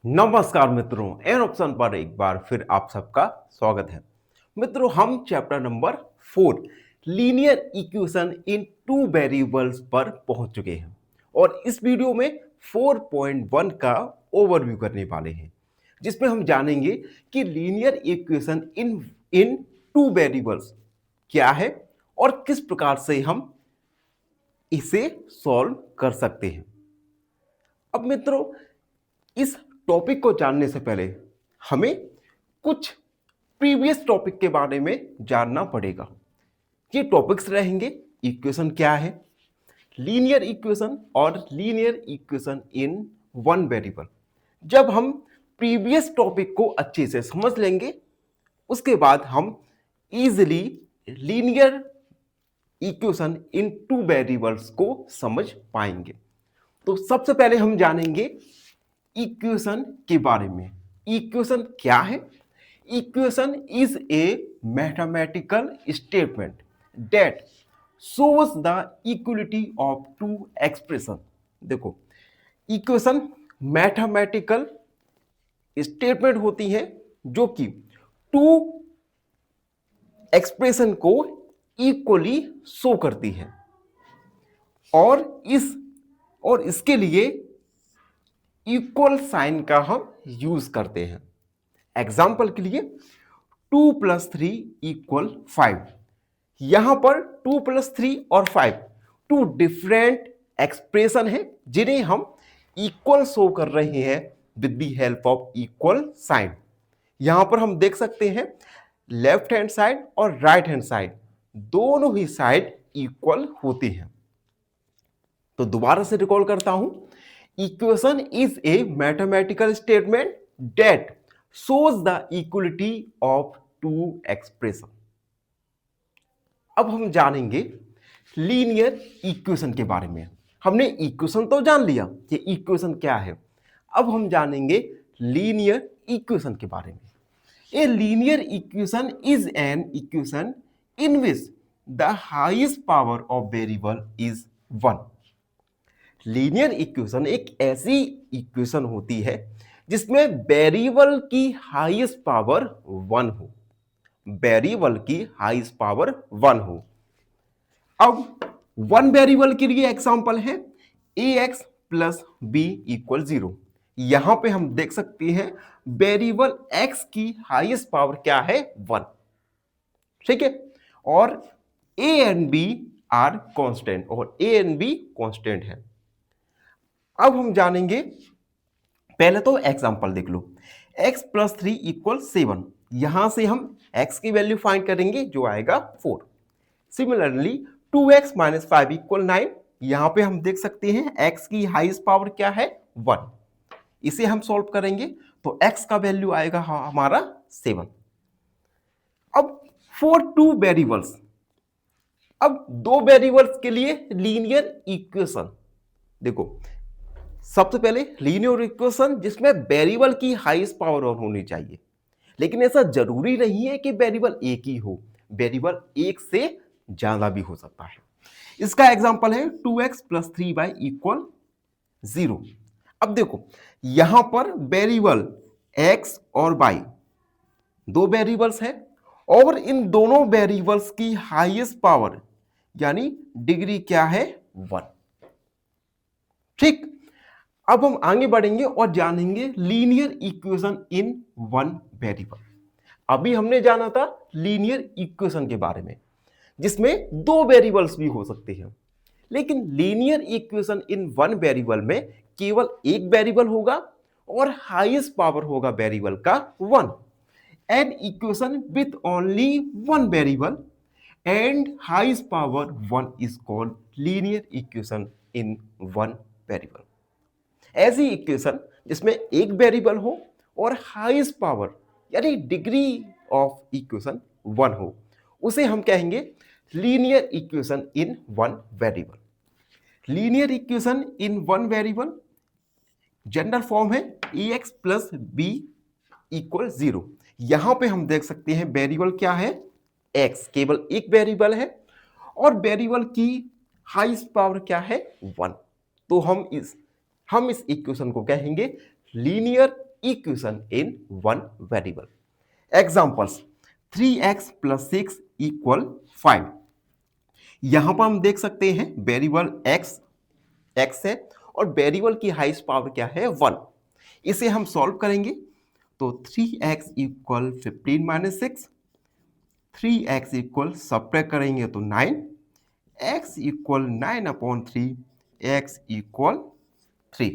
नमस्कार मित्रों, an option पर एक बार फिर आप सबका स्वागत है। मित्रों, हम chapter number 4 linear equation in two variables पर पहुंच चुके हैं और इस वीडियो में 4.1 का ओवरव्यू करने वाले हैं, जिसमें हम जानेंगे कि लीनियर इक्वेशन इन इन टू वेरिएबल्स क्या है और किस प्रकार से हम इसे सॉल्व कर सकते हैं। अब मित्रों, इस टॉपिक को जानने से पहले हमें कुछ प्रीवियस टॉपिक के बारे में जानना पड़ेगा। ये टॉपिक्स रहेंगे: इक्वेशन क्या है, लीनियर इक्वेशन और linear equation in one variable. जब हम प्रीवियस टॉपिक को अच्छे से समझ लेंगे, उसके बाद हम easily linear equation in two variables को समझ पाएंगे। तो सबसे पहले हम जानेंगे इक्वेशन के बारे में। इक्वेशन क्या है? Equation is a mathematical statement that shows the equality of two expression. देखो, इक्वेशन मैथमेटिकल स्टेटमेंट होती है जो कि टू एक्सप्रेशन को इक्वली शो करती है और इसके लिए इक्वल साइन का हम यूज करते हैं। एग्जाम्पल के लिए 2 + 3 = 5। यहां पर 2 + 3 और 5 टू डिफरेंट एक्सप्रेशन है जिन्हें हम इक्वल शो कर रहे हैं with the help of equal sign. यहां पर हम देख सकते हैं लेफ्ट हैंड साइड और राइट हैंड साइड दोनों ही साइड इक्वल होती हैं। तो दोबारा से रिकॉल करता हूं, equation is a mathematical statement that shows the equality of two expression. अब हम जानेंगे लीनियर इक्वेशन के बारे में। हमने इक्वेशन तो जान लिया कि इक्वेशन क्या है, अब हम जानेंगे लीनियर इक्वेशन के बारे में। ए linear equation is an equation in which the highest power of variable is 1। Linear equation एक ऐसी इक्वेशन होती है जिसमें वेरिएबल की हाईएस्ट पावर 1 हो। वेरिएबल की हाईएस्ट पावर 1 हो। अब वन वेरिएबल के लिए एग्जांपल है ax + b = 0। यहां पे हम देख सकते हैं वेरिएबल x की हाईएस्ट पावर क्या है? 1। ठीक है, और a and b are constant और a एंड b कांस्टेंट है। अब हम जानेंगे, पहले तो एग्जांपल देख लो। x + 3 = 7। यहां से हम x की वैल्यू फाइंड करेंगे जो आएगा 4। Similarly 2x - 5 = 9। यहां पे हम देख सकते हैं x की हाईएस्ट पावर क्या है? 1। इसे हम सॉल्व करेंगे तो x का वैल्यू आएगा हमारा 7। अब फॉर टू वेरिएबल्स, अब दो वेरिएबल्स के लिए लीनियर इक्वेशन। देखो, सबसे पहले लीनियर इक्वेशन जिसमें वेरिएबल की हाईएस्ट पावर ऑन होनी चाहिए, लेकिन ऐसा जरूरी नहीं है कि वेरिएबल एक ही हो, वेरिएबल एक से ज्यादा भी हो सकता है। इसका एग्जांपल है 2x + 3y = 0। अब देखो, यहां पर वेरिएबल x और y दो वेरिएबल्स है और इन दोनों वेरिएबल्स की हाईएस्ट पावर यानी डिग्री क्या है? 1। ठीक, अब हम आगे बढ़ेंगे और जानेंगे linear equation in one variable. अभी हमने जाना था लीनियर इक्वेशन के बारे में जिसमें दो वेरिएबल्स भी हो सकते हैं, लेकिन linear equation in one variable में केवल एक वेरिएबल होगा और हाईएस्ट पावर होगा वेरिएबल का 1। An equation with only one variable and highest power 1 is called linear equation in one variable. ऐसी इक्वेशन जिसमें एक वेरिएबल हो और हाईएस्ट पावर यानी डिग्री ऑफ इक्वेशन 1 हो, उसे हम कहेंगे linear equation in one variable. Linear equation in one variable general form है ax + b = 0। यहां पे हम देख सकते हैं वेरिएबल क्या है? x, केवल एक वेरिएबल है और वेरिएबल की हाईएस्ट पावर क्या है? 1। तो हम इस इक्वेशन को कहेंगे linear equation in one variable. Examples, 3x + 6 = 5। यहां पर हम देख सकते हैं वेरिएबल x है और वेरिएबल की हाईएस्ट पावर क्या है, 1। इसे हम सॉल्व करेंगे तो 3x = 15 - 6, 3x सब्ट्रैक्ट करेंगे तो 9, x = 9/3, x = 3।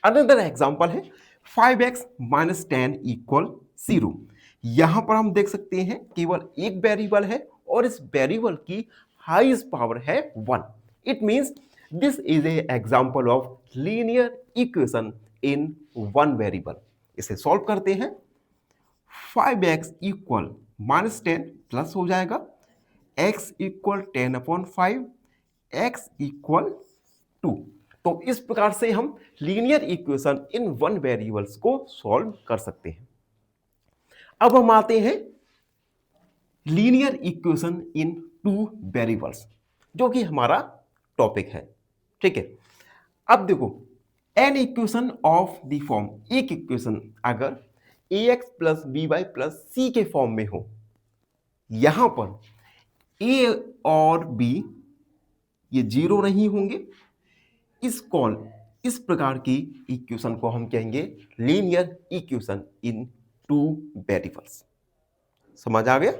अनदर एग्जांपल है 5x - 10 = 0। यहां पर हम देख सकते हैं केवल एक वेरिएबल है और इस वेरिएबल की हाईएस्ट पावर है 1। It means this is a example of linear equation in one variable. इसे सॉल्व करते हैं। 5x = -10 प्लस हो जाएगा, x = 10/5, x = 2। तो इस प्रकार से हम linear equation in one variables को सॉल्व कर सकते हैं। अब हम आते हैं linear equation in two variables, जो कि हमारा टॉपिक है। ठीक है, अब देखो, an equation of the form, एक इक्वेशन अगर ax + by + c के फॉर्म में हो, यहां पर a और b ये 0 नहीं होंगे, इस प्रकार की इक्वेशन को हम कहेंगे linear equation in two variables. समझ आ गया?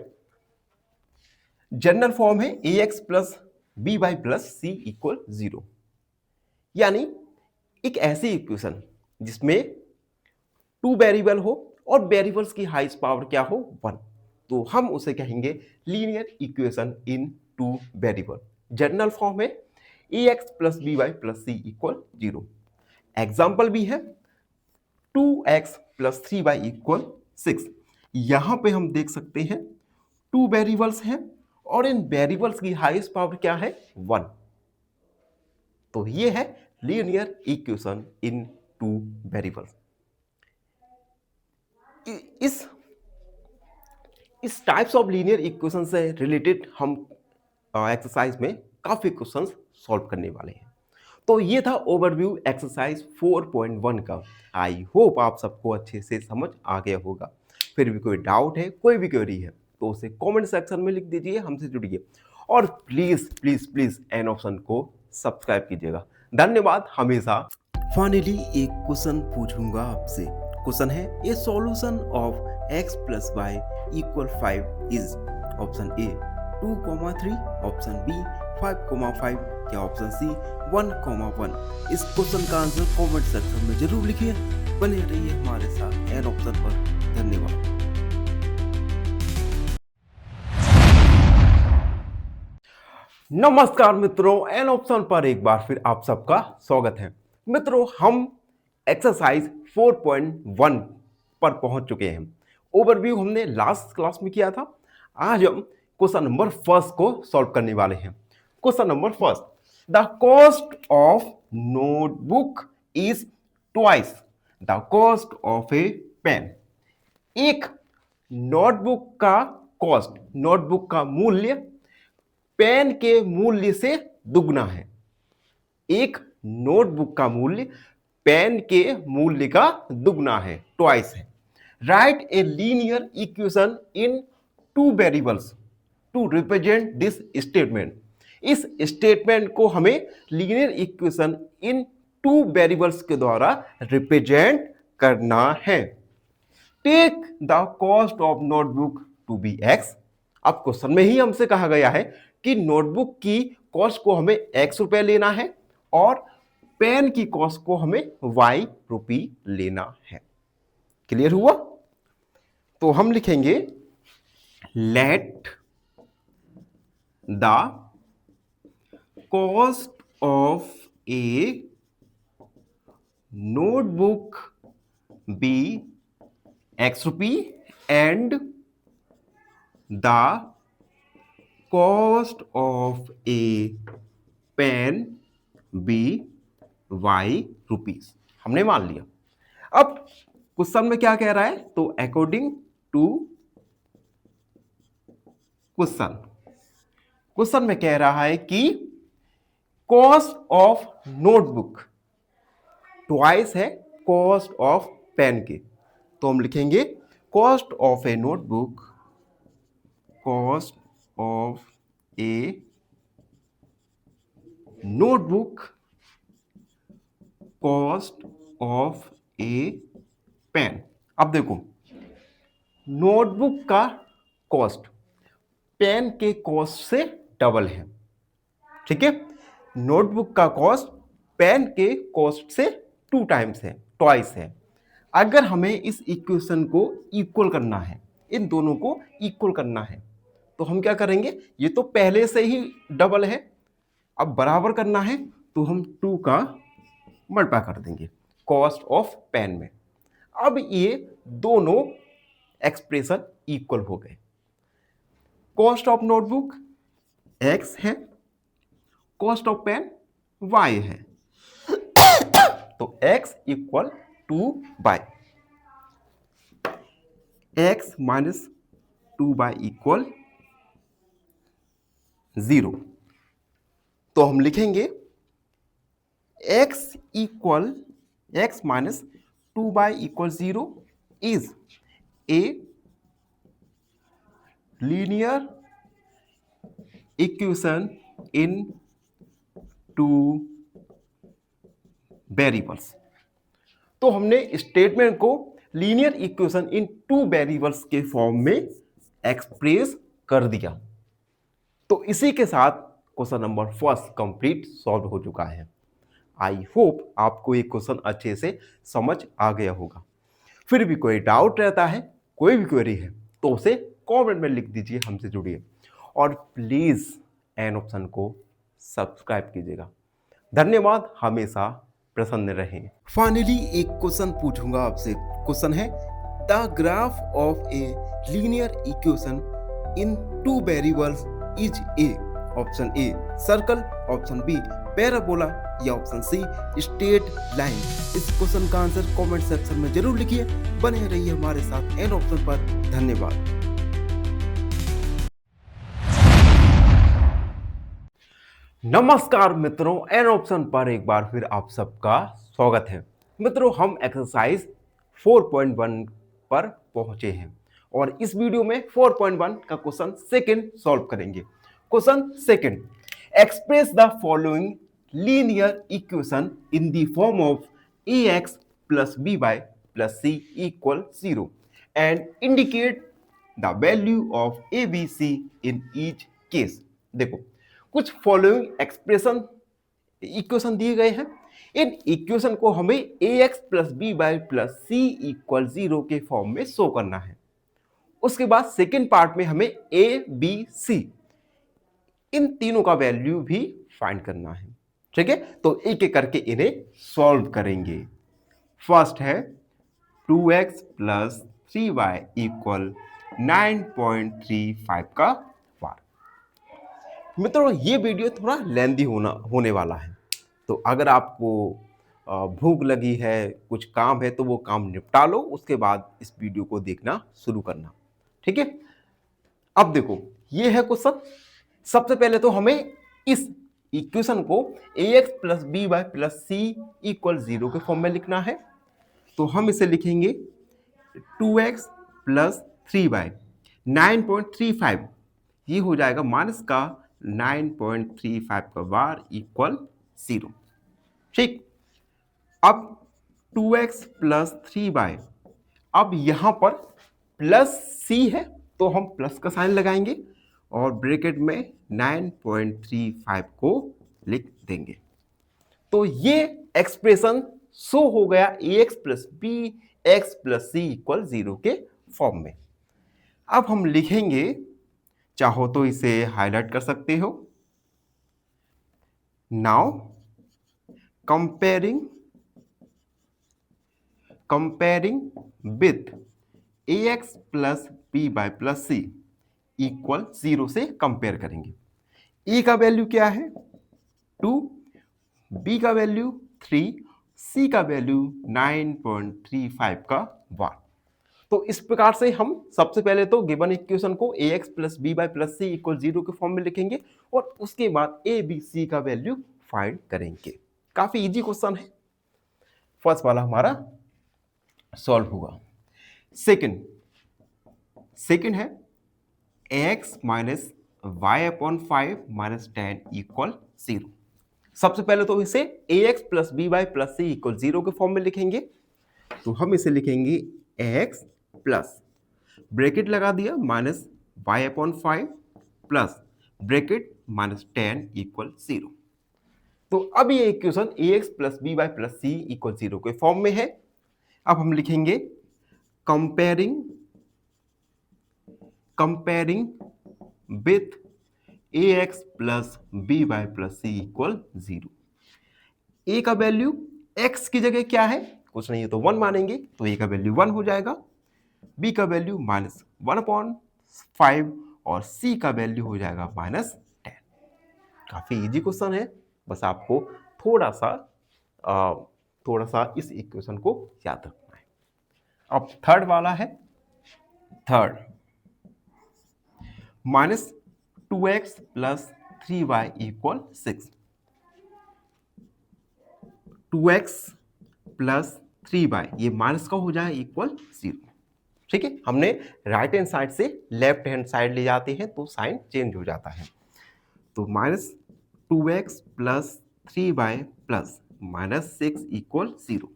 जनरल फॉर्म है ax + by + c = 0, यानी एक ऐसी इक्वेशन जिसमें टू वेरिएबल हो और वेरिएबल्स की हाईएस्ट पावर क्या हो, 1, तो हम उसे कहेंगे linear equation in two variable. General form है ax + by + c = 0। एग्जाम्पल भी है 2x + 3y = 6। यहां पे हम देख सकते हैं टू वेरिएबल्स हैं और इन वेरिएबल्स की हाईएस्ट पावर क्या है, 1। तो ये है linear equation in two variables. इस टाइप्स ऑफ लीनियर इक्वेशन से रिलेटेड हम एक्सरसाइज में काफी क्वेश्चंस सॉल्व करने वाले हैं। तो ये था ओवरव्यू एक्सरसाइज 4.1 का। आई होप आप सबको अच्छे से समझ आ गया होगा। फिर भी कोई डाउट है, कोई भी क्वेरी है, तो उसे कमेंट सेक्शन में लिख दीजिए, हमसे जुड़िए और please please please an option को सब्सक्राइब कीजिएगा। धन्यवाद हमेशा। फाइनली एक क्वेश्चन पूछूंगा आपसे। क्वेश्चन है, a solution of x + y = 5 is option A 2,3, option B 5,5 या ऑप्शन सी 1,1। इस क्वेश्चन का आंसर कमेंट सेक्शन में जरूर लिखिए। बने रहिए हमारे साथ एन ऑप्शन पर। धन्यवाद। नमस्कार मित्रों, एन ऑप्शन पर एक बार फिर आप सबका स्वागत है। मित्रों, हम एक्सरसाइज 4.1 पर पहुंच चुके हैं। ओवरव्यू हमने लास्ट क्लास में किया था। आज हम क्वेश्चन नंबर 1 को सॉल्व करने वाले हैं। Question number 1, the cost of notebook is twice the cost of a pen. एक नोटबुक का कॉस्ट, नोटबुक का मूल्य पेन के मूल्य से दुगना है। एक नोटबुक का मूल्य पेन के मूल्य का दुगना है, ट्वाइस है। Write a linear equation in two variables to represent this statement. इस स्टेटमेंट को हमें linear equation in two variables के द्वारा रिप्रेजेंट करना है। Take the cost of notebook to be x। अब क्वेश्चन में ही हमसे कहा गया है कि नोटबुक की कॉस्ट को हमें x रुपए लेना है और पेन की कॉस्ट को हमें y रुपये लेना है। क्लियर हुआ? तो हम लिखेंगे let the cost of a notebook be x रुपये and the cost of a pen be y rupees. हमने मान लिया। अब क्वेश्चन में क्या कह रहा है, तो अकॉर्डिंग टू क्वेश्चन में कह रहा है कि कॉस्ट ऑफ नोटबुक ट्वाइस है कॉस्ट ऑफ पेन के। तो हम लिखेंगे cost of a notebook, cost of a notebook, cost of a pen. अब देखो, नोटबुक का कॉस्ट पेन के कॉस्ट से डबल है, ठीक है। नोटबुक का कॉस्ट पेन के कॉस्ट से 2 टाइम्स है, ट्वाइस है। अगर हमें इस इक्वेशन को इक्वल करना है, इन दोनों को इक्वल करना है, तो हम क्या करेंगे, ये तो पहले से ही डबल है, अब बराबर करना है तो हम 2 का मल्टीप्लाई कर देंगे कॉस्ट ऑफ पेन में। अब ये दोनों एक्सप्रेशन इक्वल हो गए। कॉस्ट ऑफ नोटबुक x है, कॉस्ट ऑफ पेन y है, तो x equal 2y, x minus 2y equal 0। तो हम लिखेंगे x minus 2y equal 0 is A linear equation in 2 variables. तो हमने स्टेटमेंट को लीनियर इक्वेशन इन 2 वेरिएबल्स के फॉर्म में एक्सप्रेस कर दिया। तो इसी के साथ question number first complete solve हो चुका है। आई होप आपको ये क्वेश्चन अच्छे से समझ आ गया होगा। फिर भी कोई डाउट रहता है, कोई भी क्वेरी है, तो उसे कमेंट में लिख दीजिए, हमसे जुड़िए और प्लीज एन ऑप्शन को सब्सक्राइब कीजिएगा। धन्यवाद, हमेशा प्रसन्न रहें। फाइनली एक क्वेश्चन पूछूंगा आपसे। क्वेश्चन है the graph of a linear equation in 2 variables is A. Option A circle, option B parabola या ऑप्शन सी स्ट्रेट लाइन। इस क्वेश्चन का आंसर कमेंट सेक्शन में जरूर लिखिए। बने रहिए हमारे साथ एन ऑप्शन पर। धन्यवाद। नमस्कार मित्रों, एन ऑप्शन पर एक बार फिर आप सबका स्वागत है। मित्रों, हम एक्सरसाइज 4.1 पर पहुंचे हैं और इस वीडियो में 4.1 का क्वेश्चन सेकंड सॉल्व करेंगे। Question second, express the following linear equation in the form of ax plus by plus c equal 0 and indicate the value of abc in each case। देखो, कुछ फॉलोइंग एक्सप्रेशन इक्वेशन दिए गए हैं। In equation को हमें ax plus by plus c equal 0 के form में show करना है। उसके बाद सेकेंड पार्ट में हमें a b c इन तीनों का वैल्यू भी फाइंड करना है, ठीक है। तो एक एक करके इन्हें सॉल्व करेंगे। फर्स्ट है 2x plus 3y इक्वल 9.35 का वार। मित्रों, ये वीडियो थोड़ा लेंदी होने वाला है, तो अगर आपको भूख लगी है, कुछ काम है, तो वो काम निपटा लो, उसके बाद इस वीडियो को देखना शुरू करना, ठीक है। अब देखो, ये है क्वेश्चन। सबसे पहले तो हमें इस इक्वेशन को ax plus by plus c equal 0 के फॉर्म में लिखना है। तो हम इसे लिखेंगे 2x plus 3y 9.35, ये हो जाएगा माइनस का 9.35 का बार इक्वल 0, ठीक। अब 2x plus 3y, अब यहां पर प्लस c है तो हम प्लस का साइन लगाएंगे और ब्रैकेट में 9.35 को लिख देंगे। तो ये एक्सप्रेशन शो हो गया ax plus bx plus c equal 0 के फॉर्म में। अब हम लिखेंगे, चाहो तो इसे हाईलाइट कर सकते हो। Now comparing with ax plus by plus c equal 0 से कंपेयर करेंगे। ए का वैल्यू क्या है 2, बी का वैल्यू 3, सी का वैल्यू 9.35 का वाट। तो इस प्रकार से हम सबसे पहले तो गिवन इक्वेशन को ax plus by plus c equal 0 के फॉर्म में लिखेंगे और उसके बाद a b c का वैल्यू फाइंड करेंगे। काफी इजी क्वेश्चन है। फर्स्ट वाला हमारा सॉल्व होगा। सेकंड सेकंड है x minus y upon 5 minus 10 equal 0। सबसे पहले तो इसे a x plus B Y plus C equal 0 के फॉर्म में लिखेंगे। तो हम इसे लिखेंगे एक्स प्लस ब्रैकेट लगा दिया minus y upon 5 plus bracket minus 10 equal 0। तो अब ये equation a x plus B Y plus C equal 0 के फॉर्म में है। अब हम लिखेंगे comparing with a x plus B Y plus C equal 0। A का वैल्यू एक्स की जगह क्या है, कुछ नहीं है तो 1 मानेंगे, तो ए का वैल्यू 1 हो जाएगा। बी का वैल्यू माइनस 1/5 और सी का वैल्यू हो जाएगा माइनस 10। काफी इजी क्वेश्चन है, बस आपको थोड़ा सा इस इक्वेशन को याद रखना है। अब थर्ड वाला है, third minus 2x plus 3y equal 6। 2x plus 3y ये माइनस का हो जाए इक्वल 0। ठीक है, हमने राइट हैंड साइड से लेफ्ट हैंड साइड ले जाते हैं तो साइन चेंज हो जाता है। तो minus 2x plus 3y plus minus 6 equal 0।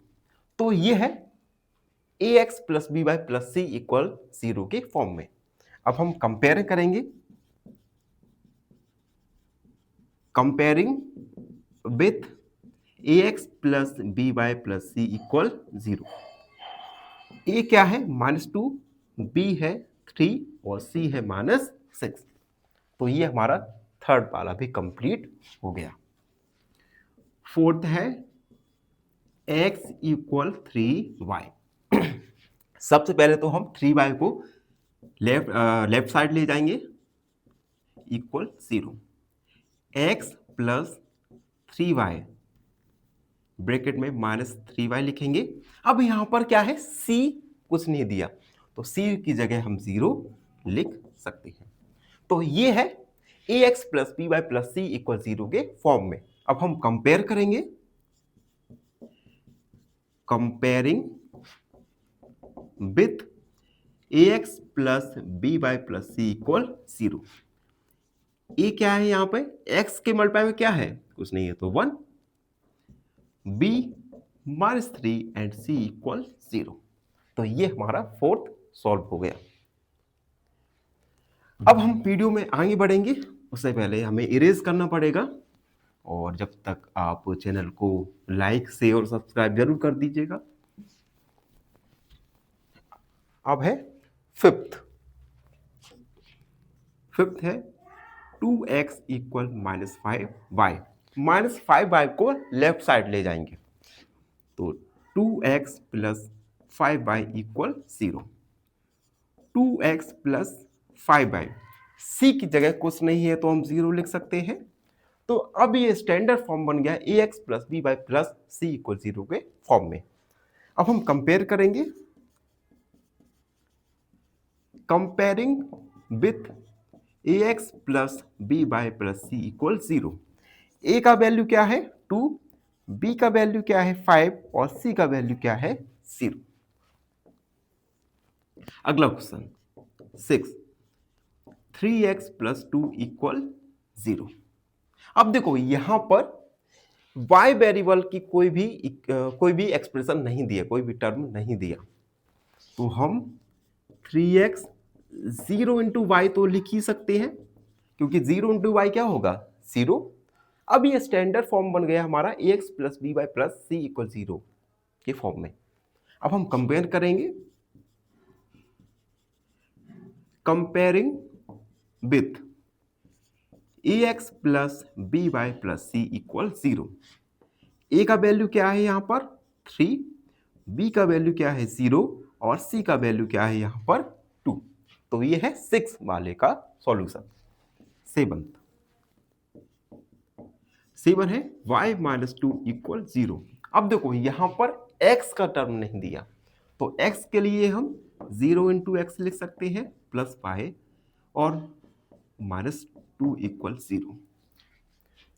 तो ये है a x plus B Y plus C equal 0 के फॉर्म में। अब हम कंपेयर करेंगे, comparing with a x plus B Y plus C equal 0। ए क्या है -2, बी है 3 और सी है -6। तो ये हमारा थर्ड वाला भी कंप्लीट हो गया। फोर्थ है x इक्वल 3y। सबसे पहले तो हम 3y को लेफ्ट साइड ले जाएंगे equal 0। x plus 3y bracket में -3y लिखेंगे। अब यहां पर क्या है, c कुछ नहीं दिया तो c की जगह हम 0 लिख सकते हैं। तो ये है a x plus B Y plus C equal 0 के फॉर्म में। अब हम कंपेयर करेंगे, comparing with a x plus B Y plus C equal 0। ए क्या है यहां पे, x के मल्टीप्लाई में क्या है, कुछ नहीं है तो 1, b -3 एंड c इक्वल 0। तो ये हमारा फोर्थ सॉल्व हो गया। अब हम वीडियो में आगे बढ़ेंगे, उससे पहले हमें इरेज करना पड़ेगा। और जब तक आप चैनल को लाइक शेयर और सब्सक्राइब जरूर कर दीजिएगा। अब है फिफ्थ है 2x इक्वल -5y। -5y को लेफ्ट साइड ले जाएंगे तो 2x plus 5y equal 0। 2x plus 5y, c की जगह कुछ नहीं है तो हम 0 लिख सकते हैं। तो अब ये स्टैंडर्ड फॉर्म बन गया a x plus B Y plus C equal 0 के फॉर्म में। अब हम कंपेयर करेंगे, comparing with a x plus B Y plus C equal 0। A का वैल्यू क्या है 2, बी का वैल्यू क्या है 5 और सी का वैल्यू क्या है 0। अगला क्वेश्चन 6, 3x प्लस 2 इक्वल 0। अब देखो यहां पर y वेरिएबल की कोई भी एक्सप्रेशन नहीं दिया, कोई भी टर्म नहीं दिया, तो हम 3x 0 इंटू वाई तो लिख ही सकते हैं, क्योंकि 0 इंटू वाई क्या होगा 0। अब ये स्टैंडर्ड फॉर्म बन गया हमारा a x plus B Y plus C equal 0 के फॉर्म में। अब हम कंपेयर करेंगे, comparing with a x plus B Y plus C equal 0। A का वैल्यू क्या है यहां पर 3, बी का वैल्यू क्या है 0 और सी का वैल्यू क्या है यहां पर 2। तो ये है 6 वाले का सॉल्यूशन। 7 है y माइनस 2 इक्वल 0। अब देखो यहां पर x का टर्म नहीं दिया तो x के लिए हम 0 इंटू एक्स लिख सकते हैं प्लस y और -2 इक्वल 0।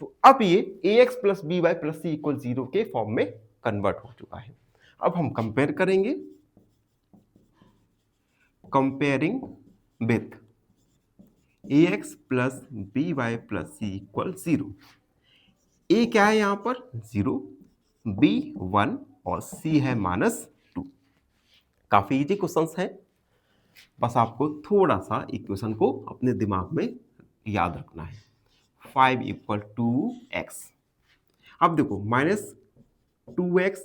तो अब ये a x plus B Y plus C equal 0 के फॉर्म में कन्वर्ट हो चुका है। अब हम कंपेयर करेंगे, comparing with ax plus B Y plus C equal 0। ए क्या है यहाँ पर 0, बी 1 और सी है -2। काफी इजी क्वेश्चंस है, बस आपको थोड़ा सा इक्वेशन को अपने दिमाग में याद रखना है। 5 इक्वल टू एक्स। अब देखो -2x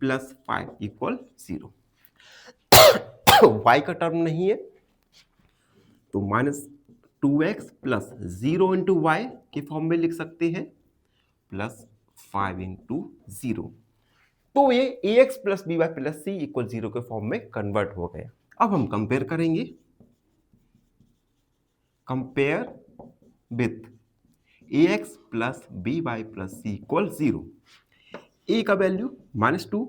प्लस 5 इक्वल 0। y का टर्म नहीं है तो -2x प्लस 0 इंटू वाई के फॉर्म में लिख सकते हैं प्लस 5 इंटू 0। तो ये ax plus B Y plus सी इक्वल 0 के फॉर्म में कन्वर्ट हो गया। अब हम कंपेयर करेंगे, compare with ax plus B Y plus C equal 0। a का वैल्यू -2,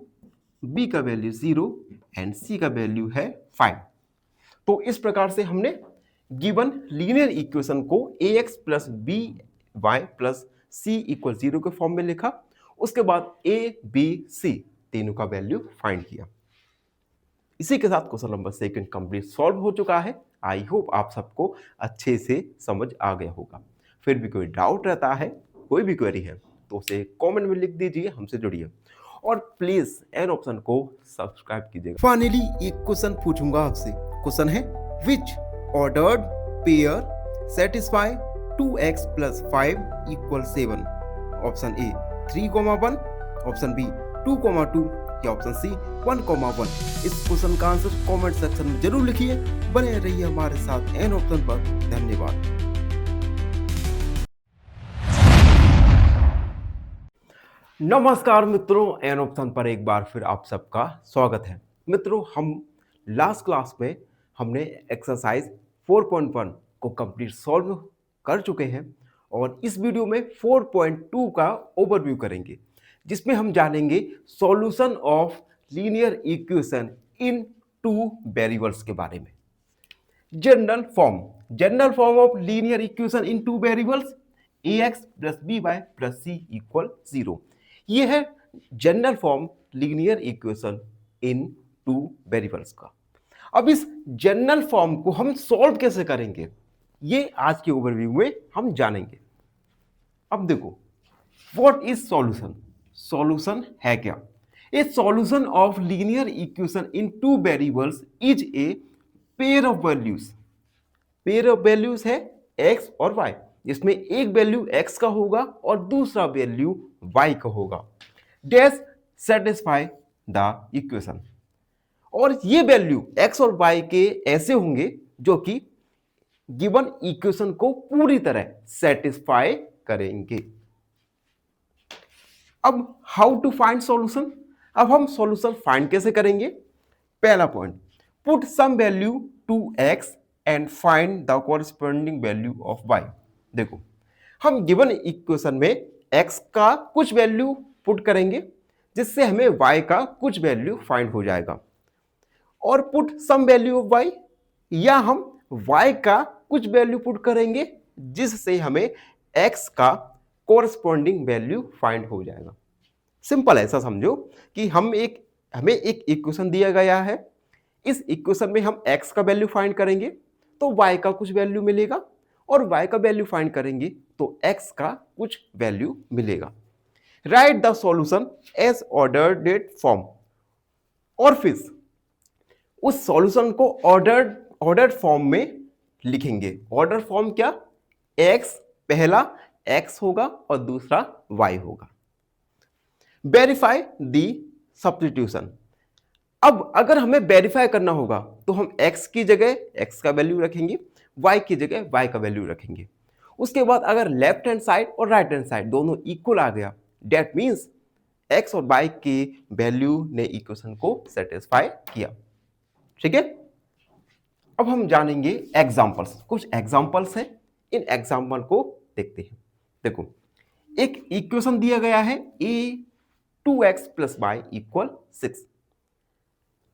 b का वैल्यू 0 एंड c का वैल्यू है 5। तो इस प्रकार से हमने गिवन लीनियर इक्वेशन को ax plus B Y plus सी इक्वल 0 के फॉर्म में लिखा। उसके बाद a b c तीनों का वैल्यू फाइंड किया। इसी के साथ क्वेश्चन नंबर 2 कंप्लीट सॉल्व हो चुका है। आई होप आप सबको अच्छे से समझ आ गया होगा। फिर भी कोई डाउट रहता है, कोई भी क्वेरी है तो उसे कमेंट में लिख दीजिए, हमसे जुड़िए और प्लीज एन ऑप्शन को सब्सक्राइब कीजिएगा। फाइनली एक क्वेश्चन पूछूंगा आपसे। क्वेश्चन है which ordered pair satisfy 2x plus 5 equal 7। Option a 3,1, option b 2,2 या ऑप्शन सी 1,1। इस क्वेश्चन का आंसर कमेंट सेक्शन में जरूर लिखिए। बने रहिए हमारे साथ एन ऑप्शन पर। धन्यवाद। नमस्कार मित्रों, एन ऑप्शन पर एक बार फिर आप सबका स्वागत है। मित्रों, हम लास्ट क्लास में हमने एक्सरसाइज 4.1 को कंप्लीट सॉल्व कर चुके हैं और इस वीडियो में 4.2 का ओवरव्यू करेंगे, जिसमें हम जानेंगे solution of linear equation in 2 variables के बारे में। General form of linear equation in 2 variables ax plus B Y plus C equal 0। ये है general form linear equation in 2 variables का। अब इस जनरल फॉर्म को हम सॉल्व कैसे करेंगे, ये आज के ओवरव्यू में हम जानेंगे। अब देखो, व्हाट इज सॉल्यूशन? सॉल्यूशन है क्या? ए solution of linear equation in 2 variables is a pair of values. Pair of values है x और y, जिसमें एक वैल्यू x का होगा और दूसरा वैल्यू y का होगा। Dash satisfy the equation. और ये वैल्यू x और y के ऐसे होंगे जो कि गिवन इक्वेशन को पूरी तरह सेटिस्फाई करेंगे। अब हाउ टू फाइंड सॉल्यूशन? अब हम सॉल्यूशन फाइंड कैसे करेंगे? पहला point, put some value to x and find the corresponding value of y। देखो, हम गिवन इक्वेशन में x का कुछ वैल्यू पुट करेंगे जिससे हमें y का कुछ वैल्यू फाइंड हो जाएगा, और put some value of y, या हम y का कुछ वैल्यू पुट करेंगे जिससे हमें x का कोरस्पॉन्डिंग वैल्यू फाइंड हो जाएगा। सिंपल ऐसा समझो कि हमें एक इक्वेशन दिया गया है। इस इक्वेशन में हम x का वैल्यू फाइंड करेंगे तो y का कुछ वैल्यू मिलेगा, और y का वैल्यू फाइंड करेंगे तो x का कुछ वैल्यू मिलेगा। Write the solution as ordered form. और फिर उस सॉल्यूशन को ऑर्डर्ड फॉर्म में लिखेंगे। ऑर्डर फॉर्म क्या? x पहला x होगा और दूसरा y होगा। Verify the substitution. अब अगर हमें वेरीफाई करना होगा तो हम x की जगह x का वैल्यू रखेंगे, y की जगह y का वैल्यू रखेंगे। उसके बाद अगर लेफ्ट हैंड साइड और राइट हैंड साइड दोनों इक्वल आ गया, डेट मीन्स x और y के वैल्यू ने इक्वेशन को सेटिस्फाई किया। ठीक है, अब हम जानेंगे एग्जांपल्स। कुछ एग्जांपल्स हैं, इन एग्जांपल को देखते हैं। देखो, एक इक्वेशन दिया गया है a 2x plus y equal 6।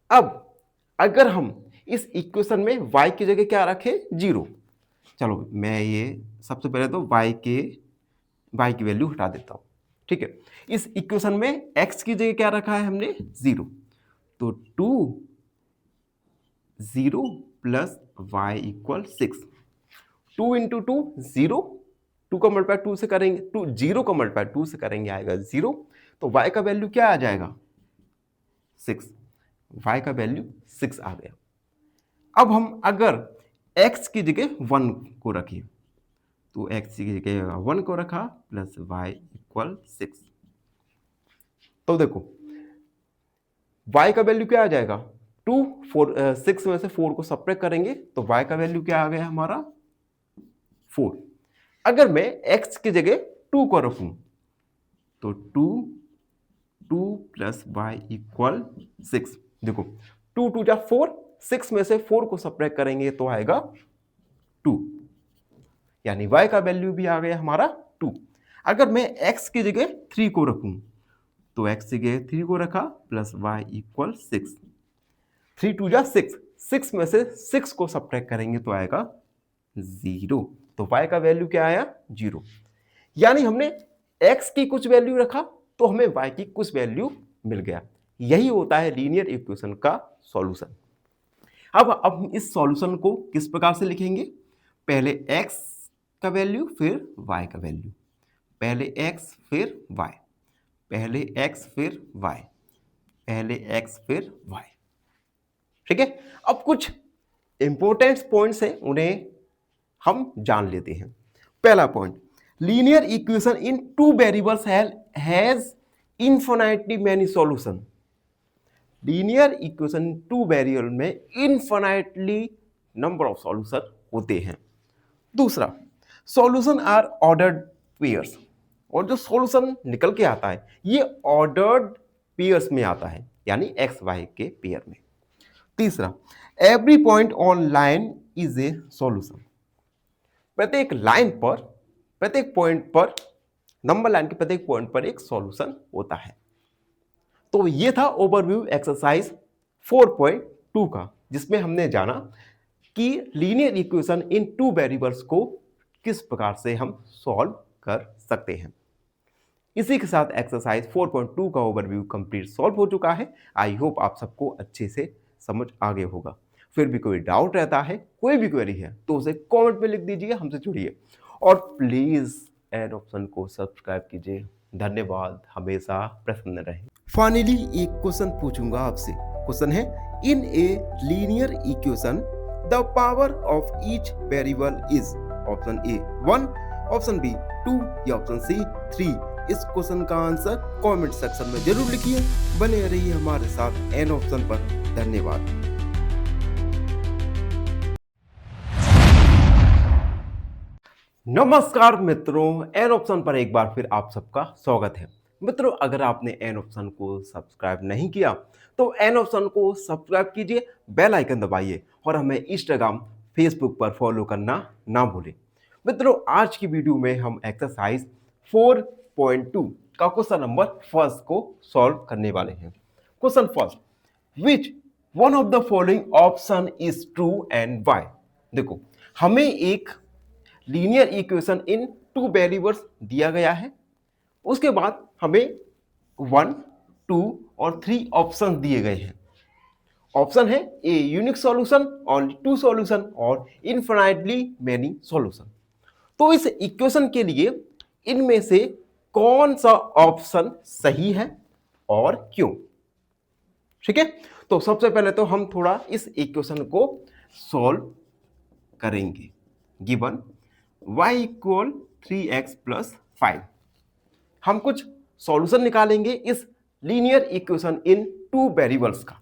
अब अगर हम इस इक्वेशन में y की जगह क्या रखें? 0। चलो, मैं ये सबसे पहले तो y की वैल्यू हटा देता हूं। ठीक है, इस इक्वेशन में x की जगह क्या रखा है हमने? 0। तो 2 0 प्लस वाई इक्वल 6। 2 इंटू 2 0, 2 का मल्टीप्लाई 2 से करेंगे, 2 0 का मल्टीप्लाई 2 से करेंगे आएगा 0, तो y का वैल्यू क्या आ जाएगा 6। y का वैल्यू 6 आ गया। अब हम अगर x की जगह 1 को रखें, तो x की जगह 1 को रखा प्लस y इक्वल 6, तो देखो y का वैल्यू क्या आ जाएगा 2, 6 में से 4 को सब्ट्रैक्ट करेंगे तो y का वैल्यू क्या आ गया हमारा 4। अगर मैं x की जगह 2 को रखूं तो 2 प्लस वाई इक्वल 6। देखो 2 2 जा 4, 6 में से 4 को सब्ट्रैक्ट करेंगे तो आएगा 2, यानी y का वैल्यू भी आ गया हमारा 2। अगर मैं x की जगह 3 को रखूं तो x की जगह 3 को रखा प्लस y इक्वल 6। 3 2 जा 6, 6 में से 6 को सब्ट्रैक्ट करेंगे तो आएगा 0, तो y का वैल्यू क्या आया 0। यानी हमने x की कुछ वैल्यू रखा तो हमें y की कुछ वैल्यू मिल गया। यही होता है लीनियर इक्वेशन का सॉल्यूशन। अब हम इस सॉल्यूशन को किस प्रकार से लिखेंगे, पहले x का वैल्यू फिर y का वैल्यू, पहले x फिर y, पहले x फिर y, पहले x फिर y। ठीक है, अब कुछ इंपॉर्टेंट पॉइंट्स हैं, उन्हें हम जान लेते हैं। पहला point, linear equation in 2 variables has infinitely many solution. Linear equation 2 variable में इनफिनिटली नंबर ऑफ सॉल्यूशन होते हैं। दूसरा, सॉल्यूशन आर ऑर्डर्ड पेयर्स, और जो सॉल्यूशन निकल के आता है ये ऑर्डर्ड पेयर्स में आता है, यानी एक्स वाई के पेयर में। तीसरा, every point on line is a solution. प्रत्येक लाइन पर, प्रत्येक पॉइंट पर, नंबर लाइन के प्रत्येक पॉइंट पर एक सॉल्यूशन होता है। तो ये था ओवरव्यू एक्सरसाइज 4.2 का, जिसमें हमने जाना कि लीनियर इक्वेशन इन 2 वेरिएबल्स को किस प्रकार से हम सॉल्व कर सकते हैं। इसी के साथ एक्सरसाइज 4.2 का ओवरव्यू कंप्लीट सॉल्व हो चुका है। आई होप आप सबको अच्छे से समझ आ गया होगा। फिर भी कोई डाउट रहता है, कोई भी क्वेरी है, तो उसे कमेंट में लिख दीजिए, हमसे जुड़िए और प्लीज एड ऑप्शन को सब्सक्राइब कीजिए। धन्यवाद, हमेशा प्रसन्न रहें। फाइनली एक क्वेश्चन पूछूंगा आपसे। क्वेश्चन है, in a linear equation the power of each variable is option a 1, option b 2 या ऑप्शन सी 3। इस क्वेश्चन का आंसर कमेंट सेक्शन में जरूर लिखिए। बने रहिए हमारे साथ एन ऑप्शन पर। धन्यवाद। नमस्कार मित्रों, एन ऑप्शन पर एक बार फिर आप सबका स्वागत है। मित्रों, अगर आपने एन ऑप्शन को सब्सक्राइब नहीं किया तो एन ऑप्शन को सब्सक्राइब कीजिए, बेल आइकन दबाइए और हमें इंस्टाग्राम, फेसबुक पर फॉलो करना ना भूलें। मित्रों, आज की वीडियो में हम एक्सरसाइज 4.2 का क्वेश्चन नंबर फर्स्ट को सॉल्व करने वाले हैं। Question first, which one of the following option is true and why. देखो, हमें एक लीनियर इक्वेशन इन 2 वेरिएबल्स दिया गया है, उसके बाद हमें 1, 2 और 3 ऑप्शन दिए गए हैं। ऑप्शन है a unique solution, only 2 solution और इनफिनिटली मेनी सॉल्यूशन। तो इस इक्वेशन के लिए इनमें से कौन सा ऑप्शन सही है और क्यों? ठीक है, तो सबसे पहले तो हम थोड़ा इस इक्वेशन को सॉल्व करेंगे। Given y equal 3x plus 5, हम कुछ सॉल्यूशन निकालेंगे इस लीनियर इक्वेशन इन 2 वेरिएबल्स का।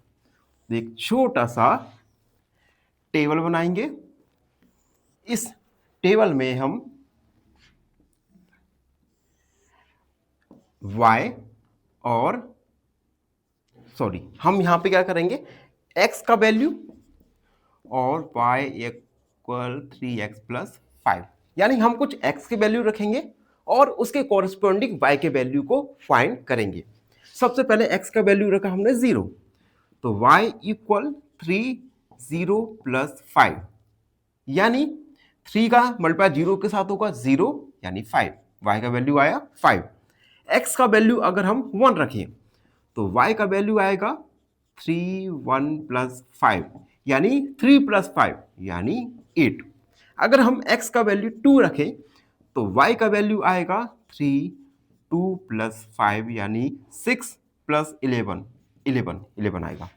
एक छोटा सा टेबल बनाएंगे। इस टेबल में हम y और हम यहां पे क्या करेंगे, x का वैल्यू और y इक्वल 3x प्लस 5, यानी हम कुछ x की वैल्यू रखेंगे और उसके कॉरेस्पॉन्डिंग y के वैल्यू को फाइंड करेंगे। सबसे पहले x का वैल्यू रखा हमने 0, तो y इक्वल 3 0 प्लस 5, यानी 3 का मल्टीप्लाई 0 के साथ होगा 0, यानी 5। y का वैल्यू आया 5। x का वैल्यू अगर हम 1 रखें तो y का वैल्यू आएगा 3 1 प्लस 5, यानी 3 + 5 यानी 8। अगर हम x का वैल्यू 2 रखें तो y का वैल्यू आएगा 3, 2 + 5 यानी 6 + 11, 11 आएगा।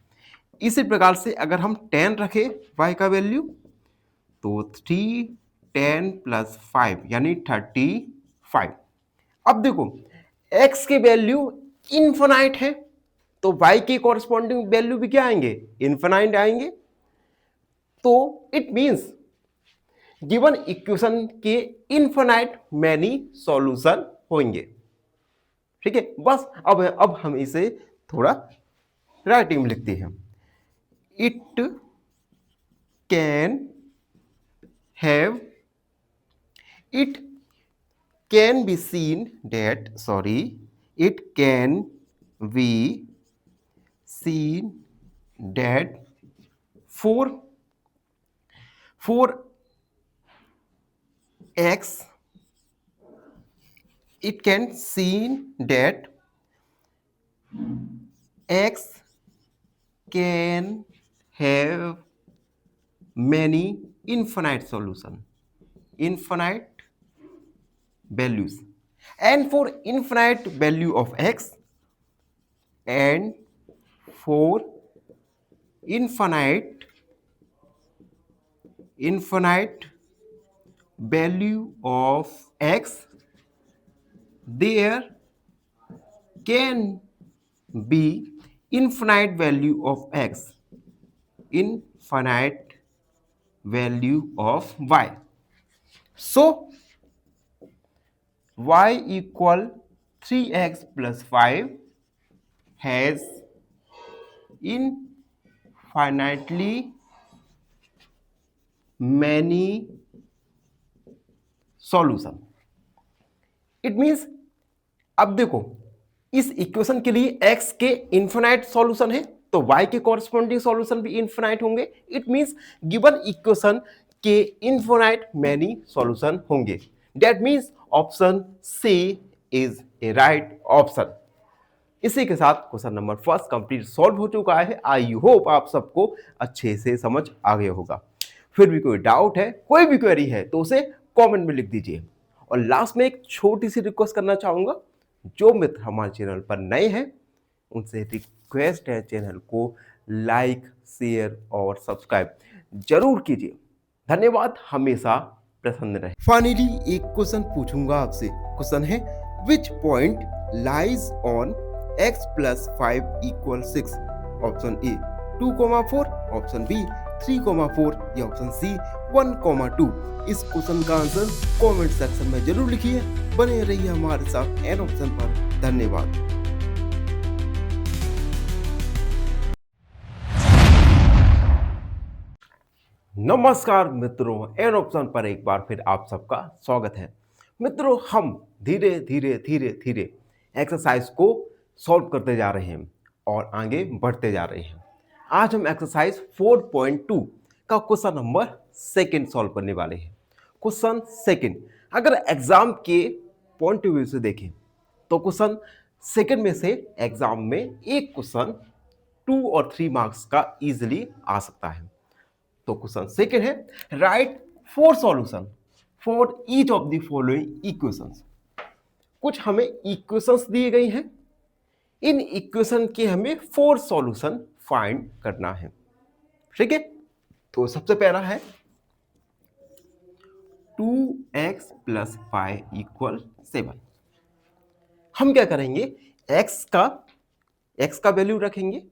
इसी प्रकार से अगर हम 10 रखें y का वैल्यू तो 3, 10 + 5 यानी 35। अब देखो x के वैल्यू इनफाइनाइट है तो y के कॉरस्पॉन्डिंग वैल्यू भी क्या आएंगे, इनफाइनाइट आएंगे। तो इट मींस गिवन इक्वेशन के इनफाइनाइट मैनी सॉल्यूशन होंगे। ठीक है, बस अब हम इसे थोड़ा राइटिंग में लिखते हैं। It can have, it can be seen that, it can be seen that for x, it can seen that x can have many infinite solution, infinite values, and for infinite value of x and for infinite value of x, there can be infinite value of x, infinite value of y. So y equal 3x plus 5 has infinitely many solution. It means अब देखो इस equation के लिए x के infinite solution है तो y के corresponding solution भी इनफिनाइट होंगे। इट मींस गिवन इक्वेशन के इनफिनाइट मैनी सॉल्यूशन होंगे। That means option C is a right option. इसी के साथ question number first complete solve हो चुका है। आई होप आप सबको अच्छे से समझ आ गया होगा। फिर भी कोई डाउट है, कोई भी क्वेरी है तो उसे कमेंट में लिख दीजिए। और लास्ट में एक छोटी सी रिक्वेस्ट करना चाहूंगा, जो मित्र हमारे चैनल पर नए हैं उनसे रिक्वेस्ट है चैनल को लाइक, शेयर और सब्सक्राइब जरूर कीजिए। धन्यवाद, हमेशा प्रसन्न रहे। फाइनली एक क्वेश्चन पूछूंगा आपसे। क्वेश्चन है which point lies on x + 5 = 6? Option A 2,4, option B 3,4 या ऑप्शन सी 1,2। इस क्वेश्चन का आंसर कमेंट सेक्शन में जरूर लिखिए। बने रहिए हमारे साथ एन ऑप्शन पर। धन्यवाद। नमस्कार मित्रों, एन ऑप्शन पर एक बार फिर आप सबका स्वागत है। मित्रों, हम धीरे धीरे एक्सरसाइज को सॉल्व करते जा रहे हैं और आगे बढ़ते जा रहे हैं। आज हम एक्सरसाइज 4.2 का क्वेश्चन नंबर सेकंड सॉल्व करने वाले हैं। क्वेश्चन सेकंड, अगर एग्जाम के पॉइंट ऑफ व्यू से देखें तो क्वेश्चन सेकंड में से एग्जाम में एक क्वेश्चन 2 और 3 मार्क्स का इजीली आ सकता है। तो क्वेश्चन सेकंड है right 4 solution for each of the following equations. कुछ हमें इक्वेशंस दिए गई हैं, इन इक्वेशन के हमें 4 सॉल्यूशन फाइंड करना है। ठीक है, तो सबसे पहला है 2x + 5 = 7। हम क्या करेंगे, x का वैल्यू रखेंगे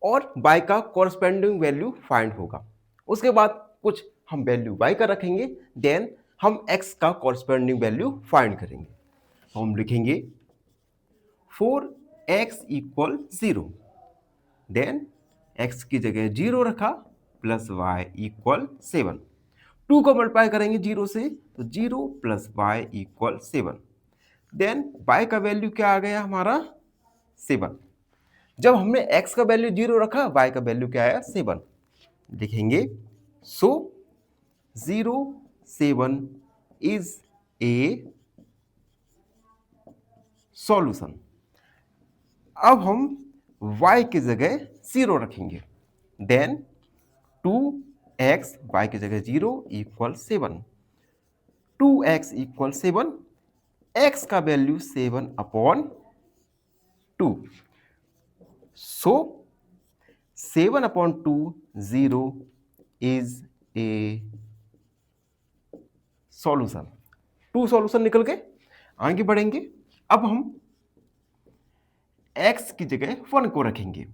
और y का कॉरस्पॉन्डिंग वैल्यू फाइंड होगा। उसके बाद कुछ हम वैल्यू y का रखेंगे, देन हम x का कॉरस्पॉन्डिंग वैल्यू फाइंड करेंगे। तो हम लिखेंगे 4x = 0, देन x की जगह 0 रखा प्लस y = 7। 2 को मल्टीप्लाई करेंगे 0 से तो 0 + y = 7। देन y का वैल्यू क्या आ गया हमारा 7। जब हमने x का वैल्यू 0 रखा, y का वैल्यू क्या आया 7। लिखेंगे सो 0, 7 इज ए सॉल्यूशन। अब हम y की जगह 0 रखेंगे, देन 2x y की जगह 0 इक्वल 7, 2x इक्वल 7, x का value 7/2, so 7/2 0 is a solution. 2 solution निकल गए। आगे बढ़ेंगे। अब हम x की जगह 1 को रखेंगे,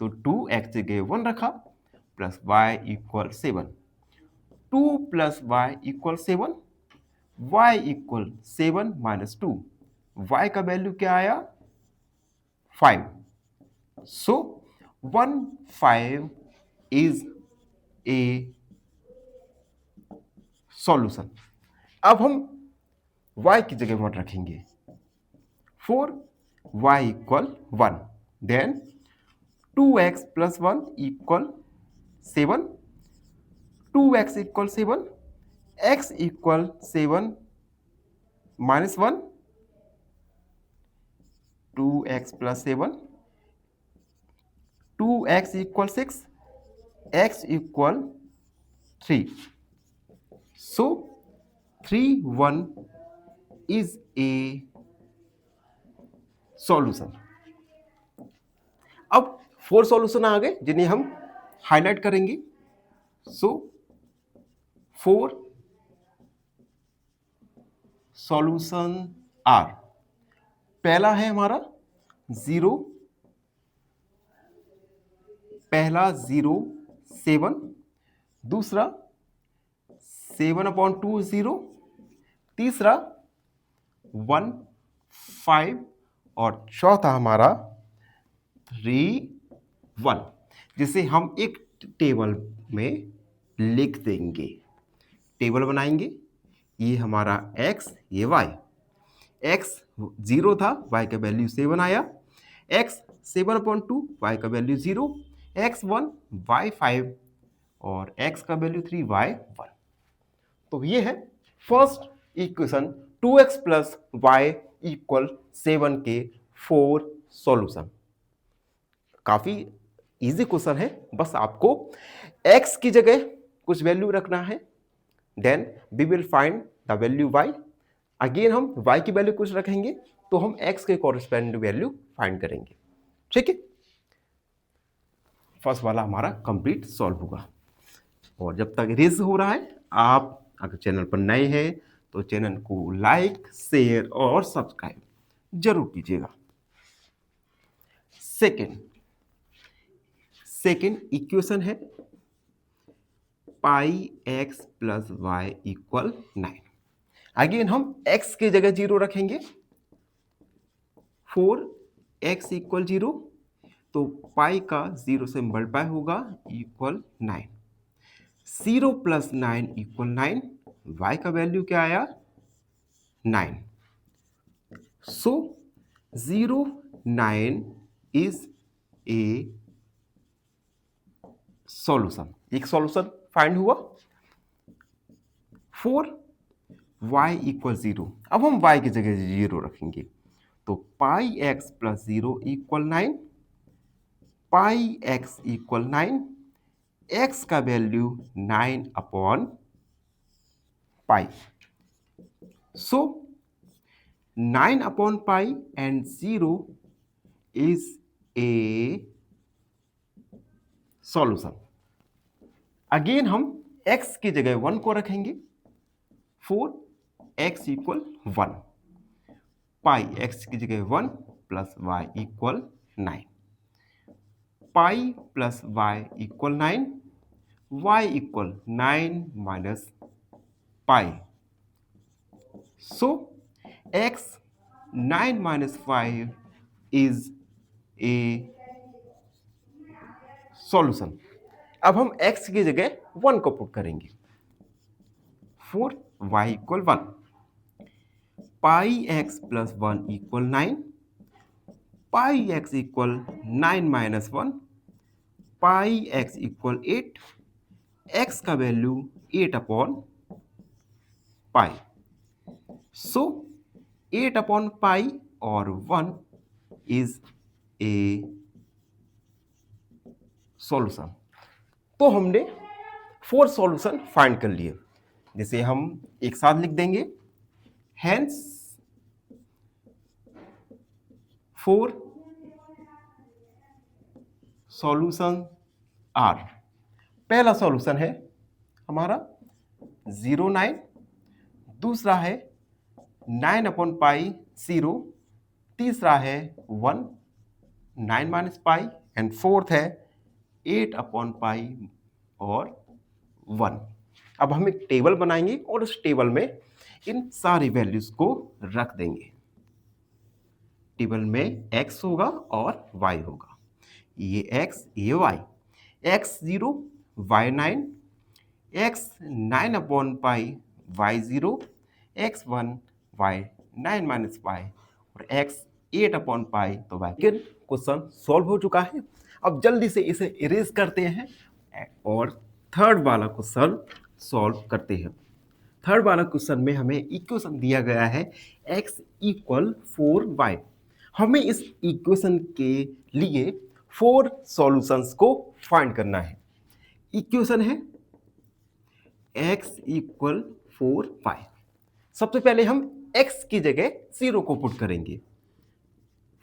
तो 2x जगह 1 रखा, plus y equal 7, 2 plus y equal 7, y equal 7 minus 2, y का वैल्यू क्या आया 5, सो 1 5 इज ए सॉल्यूशन। अब हम y की जगह 1 रखेंगे, 4 y equal 1, then 2x plus 1 equal 7, 2x equal 7, x equal 7 minus 1, 2x plus 7, 2x equal 6, x equal 3, so 3 1 is a solution. अब 4 solution आ गए जिन्हें हम हाईलाइट करेंगे। सो 4 सॉल्यूशन आर, पहला है हमारा 0, पहला 0 7, दूसरा 7/2 0, तीसरा 1 5 और चौथा हमारा 3 1, जिसे हम एक टेबल में लिख देंगे। टेबल बनाएंगे, ये हमारा x, ये y, x 0 था, y का वैल्यू 7 आया, x 7/2, y का वैल्यू 0, x 1, y 5 और x का वैल्यू 3, y 1। तो ये है first equation 2x plus y equal 7 के 4 सॉल्यूशन। काफी इजी क्वेश्चन है, बस आपको x की जगह कुछ वैल्यू रखना है, then we will find the value y। Again हम y की वैल्यू कुछ रखेंगे तो हम x के कॉरेस्पॉन्डिंग वैल्यू फाइंड करेंगे। ठीक है, फर्स्ट वाला हमारा कंप्लीट सॉल्व होगा। और जब तक रेज हो रहा है, आप अगर चैनल पर नए हैं तो चैनल को लाइक, शेयर और सब्सक्राइब जरूर कीजिएगा। सेकेंड इक्वेशन है pi x plus y equal 9। Again हम x की जगह 0 रखेंगे, 4x इक्वल 0, तो पाई का 0 से मल्टीप्लाई होगा इक्वल 9, 0 प्लस 9 इक्वल 9, y का वैल्यू क्या आया 9, सो 0 9 इज ए सॉल्यूशन। एक सॉल्यूशन फाइंड हुआ। 4 y इक्वल 0, अब हम y की जगह 0 रखेंगे, तो pi x plus 0 equal 9, pi x equal 9, x का वैल्यू 9/पाई, सो 9/पाई and 0 is a solution. Again हम x की जगह 1 को रखेंगे, 4x इक्वल 1, पाई x की जगह 1 plus y equal 9, pi plus y equal 9, y equal 9 minus pi, so x 9 minus 5 is a solution. अब हम x की जगह 1 को पुट करेंगे, 4y इक्वल 1, पाई x plus 1 equal 9, pi x equal 9 minus 1, पाई x equal 8, x का value 8/पाई, सो 8/पाई और 1 is a solution. तो हमने 4 सॉल्यूशन फाइंड कर लिए, जिसे हम एक साथ लिख देंगे। Hence 4 solution are. पहला सॉल्यूशन है हमारा 0,9, दूसरा है 9/π0, तीसरा है 1 9 - पाई, एंड फोर्थ है 8/π और 1। अब हम एक टेबल बनाएंगे और उस टेबल में इन सारी वैल्यूज को रख देंगे। टेबल में x होगा और y होगा, ये x ये y, x0 y9, x 9/π y0, x1 y 9 - पाई और x 8/π। तो भाई क्वेश्चन सॉल्व हो चुका है। अब जल्दी से इसे इरेज करते हैं और थर्ड वाला क्वेश्चन सॉल्व करते हैं। थर्ड वाला क्वेश्चन में हमें इक्वेशन दिया गया है x = 4y। हमें इस इक्वेशन के लिए 4 सॉल्यूशंस को फाइंड करना है। इक्वेशन है x = 4y। सबसे पहले हम x की जगह 0 को पुट करेंगे।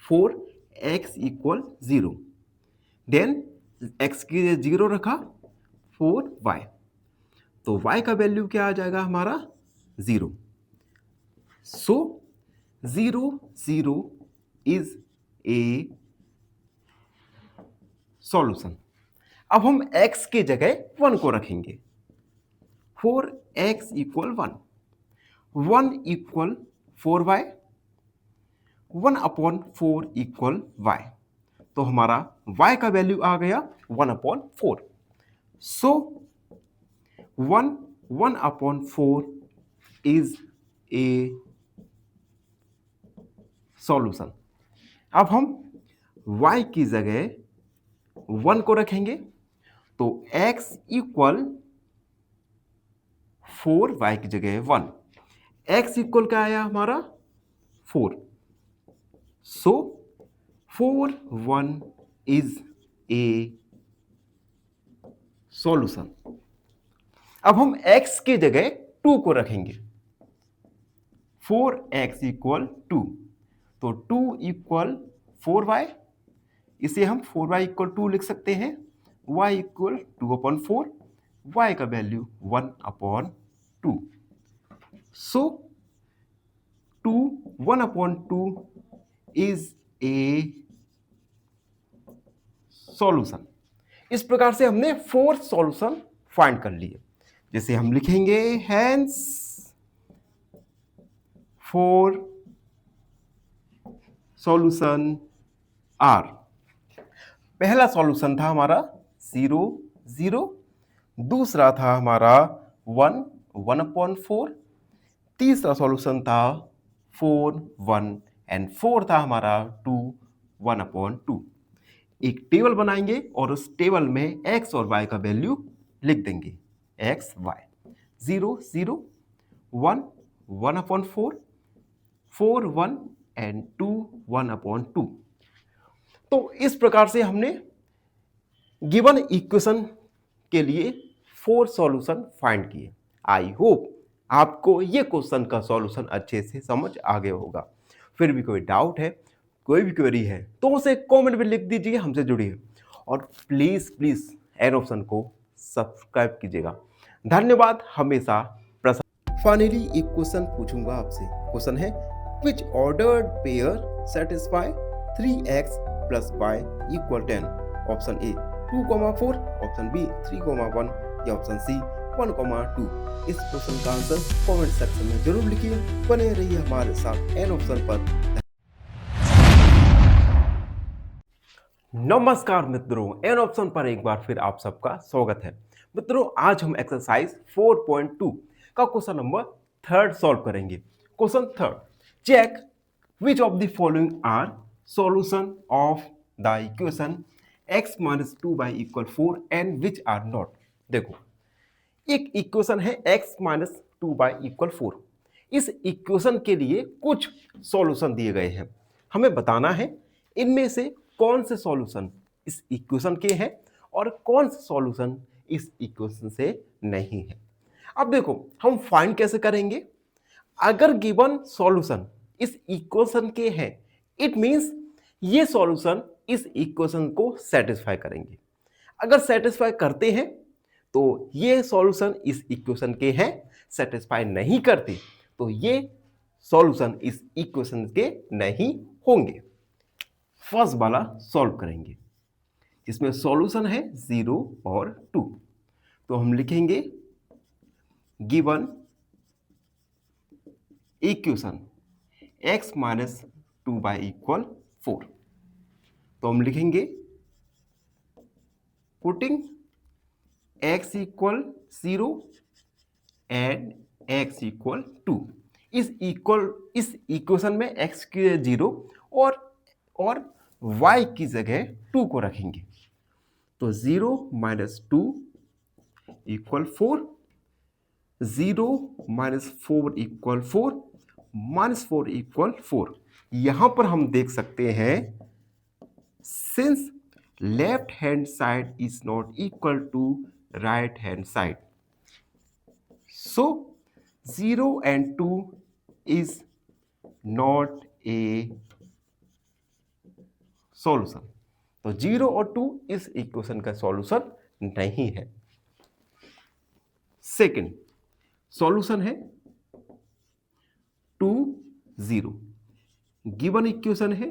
4x = 0, देन x की जगह 0 रखा, 4y, तो y का वैल्यू क्या आ जाएगा हमारा 0। सो 0 0 इज ए सॉल्यूशन। अब हम x की जगह 1 को रखेंगे। 4x = 1, 1 = 4y, 1/4 = y, तो हमारा y का वैल्यू आ गया 1/4। सो 1/4 इज ए सॉल्यूशन। अब हम y की जगह 1 को रखेंगे, तो x = 4, y की जगह 1, x = क्या आया हमारा 4। सो 4 1 इज ए सॉल्यूशन। अब हम x की जगह 2 को रखेंगे। 4x = 2, तो 2 = 4y, इसे हम 4y = 2 लिख सकते हैं। y = 2/4, y का value 1/2। So 2 1/2 is a solution. इस प्रकार से हमने 4 सॉल्यूशन फाइंड कर लिए, जैसे हम लिखेंगे हेंस 4 सॉल्यूशन आर। पहला सॉल्यूशन था हमारा 0 0, दूसरा था हमारा 1 1/4, तीसरा सॉल्यूशन था 4 1, एंड 4 था हमारा 2 1/2। एक टेबल बनाएंगे और उस टेबल में x और y का वैल्यू लिख देंगे। x y 0 0 1 1/4, 4 1, and 2 1/2। तो इस प्रकार से हमने गिवन इक्वेशन के लिए 4 सॉल्यूशन फाइंड किए। आई होप आपको ये क्वेश्चन का सॉल्यूशन अच्छे से समझ आ गया होगा। फिर भी कोई डाउट है, कोई भी क्वेरी है, तो उसे कमेंट में लिख दीजिए, हमसे जुड़िए और प्लीज प्लीज एन ऑप्शन को सब्सक्राइब कीजिएगा। धन्यवाद हमेशा। फाइनली एक क्वेश्चन पूछूंगा आपसे। क्वेश्चन है which ordered pair satisfy 3x + y = 10? Option A 2,4, option b 3,1 या ऑप्शन सी 1,2। इस क्वेश्चन का आंसर कमेंट सेक्शन में जरूर लिखिए। बने रहिए हमारे साथ एन ऑप्शन पर। नमस्कार मित्रों, एन ऑप्शन पर एक बार फिर आप सबका स्वागत है। मित्रों, आज हम एक्सरसाइज 4.2 का क्वेश्चन नंबर 3 सॉल्व करेंगे। Question 3, check which of the following are solution of the equation x - 2y = 4 and which are not. देखो, एक इक्वेशन है x - 2y = 4। इस इक्वेशन के लिए कुछ सॉल्यूशन दिए गए हैं। हमें बताना है इनमें से कौन से सॉल्यूशन इस इक्वेशन के हैं और कौन से सॉल्यूशन इस इक्वेशन से नहीं है। अब देखो हम फाइंड कैसे करेंगे। अगर गिवन सॉल्यूशन इस इक्वेशन के हैं, इट मींस ये सॉल्यूशन इस इक्वेशन को सेटिस्फाई करेंगे। अगर सेटिस्फाई करते हैं तो ये सॉल्यूशन इस इक्वेशन के हैं, सेटिस्फाई नहीं करते तो ये सॉल्यूशन इस इक्वेशन के नहीं होंगे। फर्स्ट वाला सॉल्व करेंगे जिसमें सॉल्यूशन है 0 और 2। तो हम लिखेंगे given equation x minus 2y = 4। तो हम लिखेंगे पुटिंग x = 0 एंड x = 2। इस इक्वेशन में x की 0 और y की जगह 2 को रखेंगे। तो 0 - 2 = 4, 0 - 4 = 4, -4 = 4। यहां पर हम देख सकते हैं since left hand side is not equal to right hand side, so 0 and 2 is not a solution. तो 0 और 2 इस इक्वेशन का सॉल्यूशन नहीं है। सेकंड सॉल्यूशन है 2 0। गिवन इक्वेशन है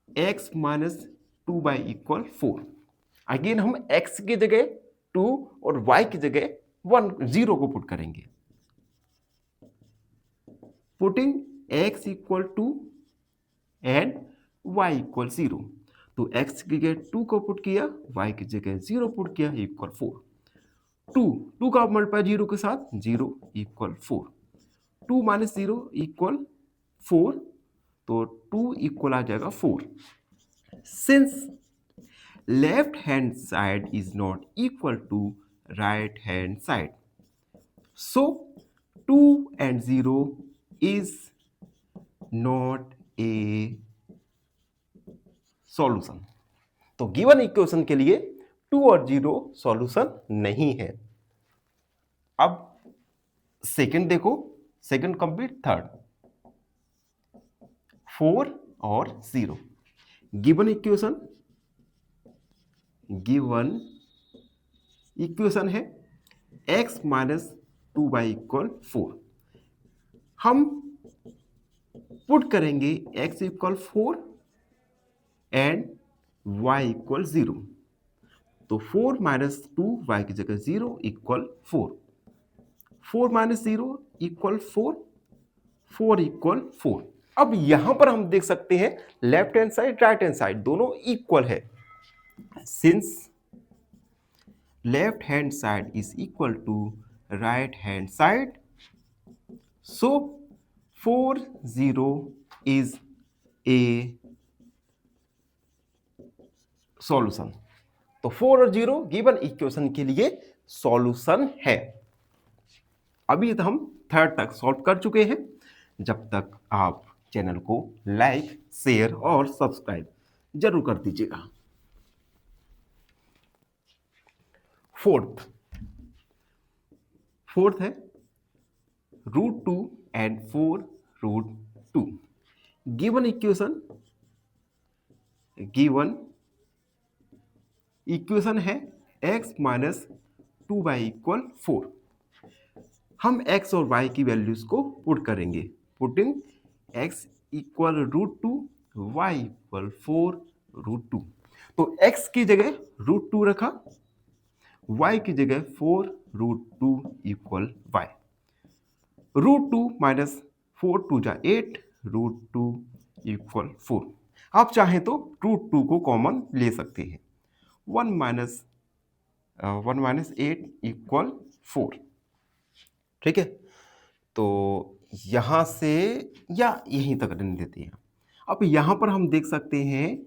x माइनस 2y = 4। अगेन हम x की जगह 2 और y की जगह 0 को पुट करेंगे। Putting x = 2 and y = 0। तो x की जगह 2 को पुट किया, y की जगह 0 पुट किया, इक्वल 4। 2 का मल्टीप्लाई 0 के साथ 0 = 4। 2 - 0 = 4, तो 2 इक्वल आ जाएगा 4। Since left hand side is not equal to right hand side, so 2 and 0 is not a solution. तो गिवन इक्वेशन के लिए 2 और 0 सॉल्यूशन नहीं है। अब सेकंड देखो, सेकंड कंप्लीट। थर्ड 4 और 0। गिवन इक्वेशन है x माइनस 2y = 4। हम पुट करेंगे x = 4 एंड y = 0। तो 4 - 2 y की जगह 0 = 4। 4 - 0 = 4, 4 = 4। अब यहां पर हम देख सकते हैं left hand side right hand side दोनों इक्वल है। Since left hand side is equal to right hand side, so 4 0 is a solution. तो 4 और 0 गिवन इक्वेशन के लिए सॉल्यूशन है। अभी तो हम थर्ड तक सॉल्व कर चुके हैं। जब तक आप चैनल को लाइक शेयर और सब्सक्राइब जरूर कर दीजिएगा। फोर्थ है √2 and 4 √2। गिवन इक्वेशन है x माइनस 2y = 4। हम x और y की वैल्यूज को पुट करेंगे। Putting x = √2, y = 4 √2। तो x की जगह √2 रखा, y की जगह 4 √2 = y। √2 - 4 2 जा 8, √2 = 4। आप चाहें तो √2 को कॉमन ले सकते हैं। 1 - 8 = 4। ठीक है, तो यहां से या यहीं तक रहने देते हैं। अब यहां पर हम देख सकते हैं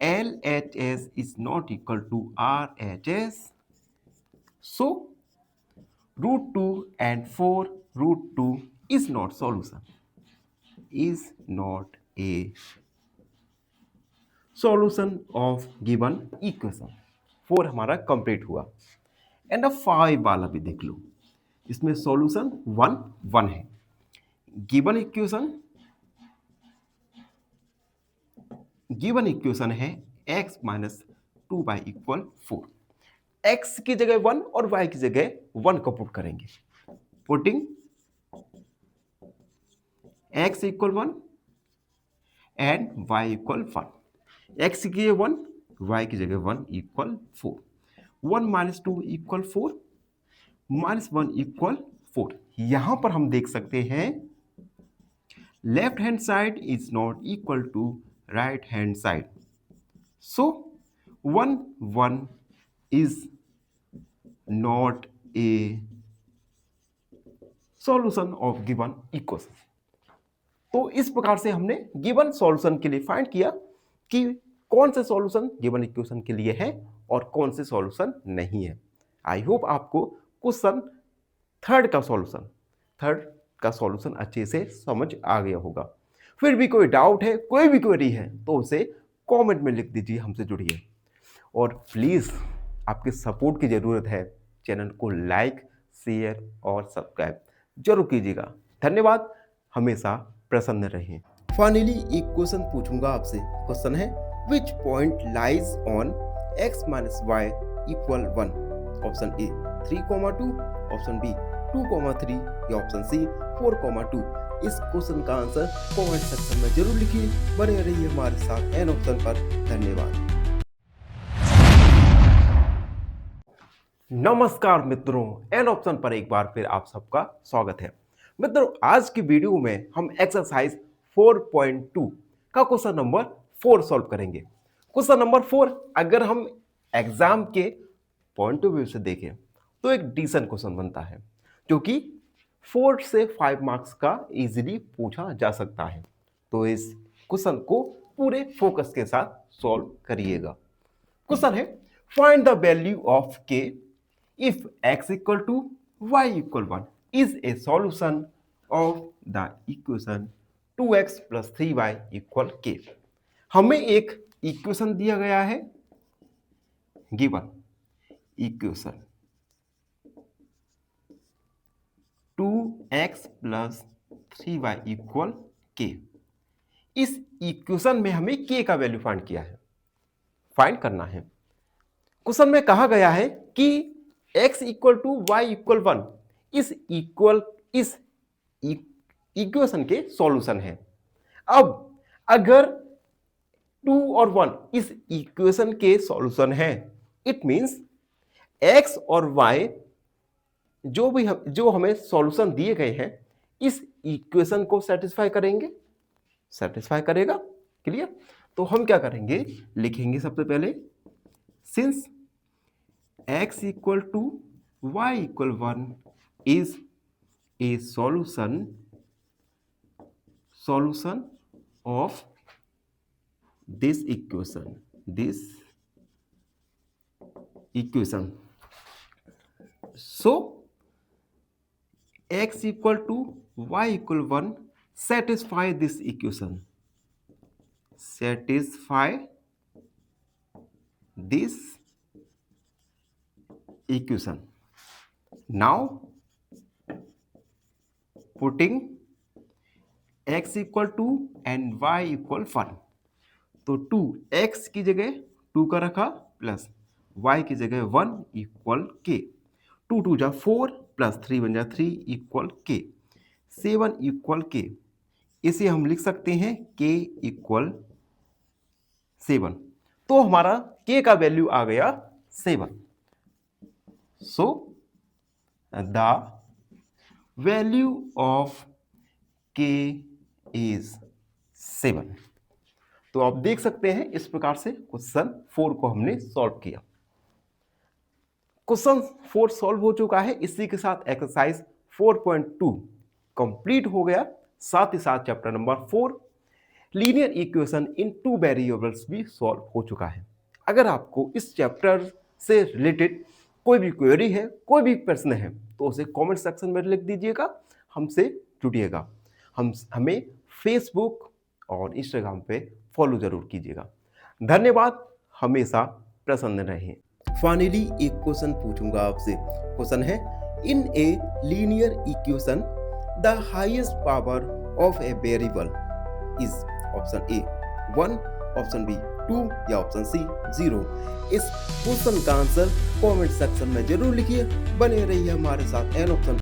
LHS is not equal to RHS, so √2 and 4 √2 is not solution, is not a solution of given equation. 4 हमारा कंप्लीट हुआ। एंड अब 5 वाला भी देख लो, इसमें सॉल्यूशन 1 1 है। गिवन इक्वेशन है x minus 2y equal 4। x की जगह 1 और y की जगह 1 को पुट करेंगे। Putting x equal 1 and y equal 1। x की जगह 1, y की जगह 1 equal 4। 1 minus 2 equal 4 minus 1 equal 4। यहां पर हम देख सकते हैं left hand side is not equal to right hand side, so 1 1 is not a solution of given equation. तो इस प्रकार से हमने गिवन सॉल्यूशन के लिए फाइंड किया कि कौन से सॉल्यूशन गिवन इक्वेशन के लिए है और कौन से सॉल्यूशन नहीं है। आई होप आपको क्वेश्चन थर्ड का सॉल्यूशन अच्छे से समझ आ गया होगा। फिर भी कोई डाउट है, कोई भी क्वेरी है तो उसे कमेंट में लिख दीजिए, हमसे जुड़िए। और प्लीज़ आपके सपोर्ट की ज़रूरत है। चैनल को लाइक, शेयर और सब्सक्राइब जरूर कीजिएगा। धन्यवाद, हमेशा प्रसन्न रहें। फाइनली एक क्वेश्चन पूछूंगा आपसे। क्वेश्चन है which point lies on x minus y equal 1। Option A 3,2, option B 2,3 या ऑप्शन सी 4,2। इस क्वेश्चन का आंसर कमेंट सेक्शन में जरूर लिखिए। बने रहिए हमारे साथ एन ऑप्शन पर। धन्यवाद। नमस्कार मित्रों, एन ऑप्शन पर एक बार फिर आप सबका स्वागत है। मित्रों, आज की वीडियो में हम एक्सरसाइज 4.2 का क्वेश्चन नंबर 4 सॉल्व करेंगे। क्वेश्चन नंबर 4 अगर हम एग्जाम के पॉइंट ऑफ व्यू से देखें तो एक डिसेंट क्वेश्चन बनता है, जो कि 4 से 5 मार्क्स का इजीली पूछा जा सकता है। तो इस क्वेश्चन को पूरे फोकस के साथ सॉल्व करिएगा। क्वेश्चन है find the value of k if x equal to y equal 1 is a solution of the equation 2x plus 3y equal k। हमें एक इक्वेशन दिया गया है, given equation 2x plus 3y equal k। इस equation में हमें k का value find करना है। क्वेश्चन में कहा गया है कि x equal to y equal 1 इस इक्वेशन के सॉल्यूशन है। अब अगर 2 और 1 इस इक्वेशन के सॉल्यूशन है, इट मींस x और y जो हमें सॉल्यूशन दिए गए हैं इस इक्वेशन को सेटिस्फाई करेगा। क्लियर? तो हम क्या करेंगे, लिखेंगे सबसे पहले since x equal to y equal 1 is a solution of this equation. So x equal to y equal 1 satisfy this equation. Now putting x equal to and y equal 1, तो 2 x की जगह 2 का रखा प्लस y की जगह 1 equal k। 2 2 जा 4 plus 3 बन जा 3 इक्वल k। 7 equal k। इसे हम लिख सकते हैं k इक्वल 7। तो हमारा k का वैल्यू आ गया 7। So the value of k is 7। तो आप देख सकते हैं इस प्रकार से क्वेश्चन 4 को हमने सॉल्व किया। क्वेश्चन 4 सॉल्व हो चुका है। इसी के साथ एक्सरसाइज 4.2 कंप्लीट हो गया। साथ ही साथ chapter number 4 linear equation in 2 variables भी सॉल्व हो चुका है। अगर आपको इस चैप्टर से रिलेटेड कोई भी क्वेरी है, कोई भी प्रश्न है, तो उसे कमेंट सेक्शन में लिख दीजिएगा, हमसे जुड़िएगा। हमें फेसबुक और इंस्टाग्राम पे फॉलो जरूर कीजिएगा। धन्यवाद, हमेशा प्रसन्न रहें। फाइनली एक क्वेश्चन पूछूंगा आपसे। क्वेश्चन है, in a linear equation the highest power of a variable is option a 1, option b 2 या ऑप्शन सी 0। इस क्वेश्चन का आंसर कमेंट सेक्शन में जरूर लिखिए। बने रहिए हमारे साथ एन ऑप्शन।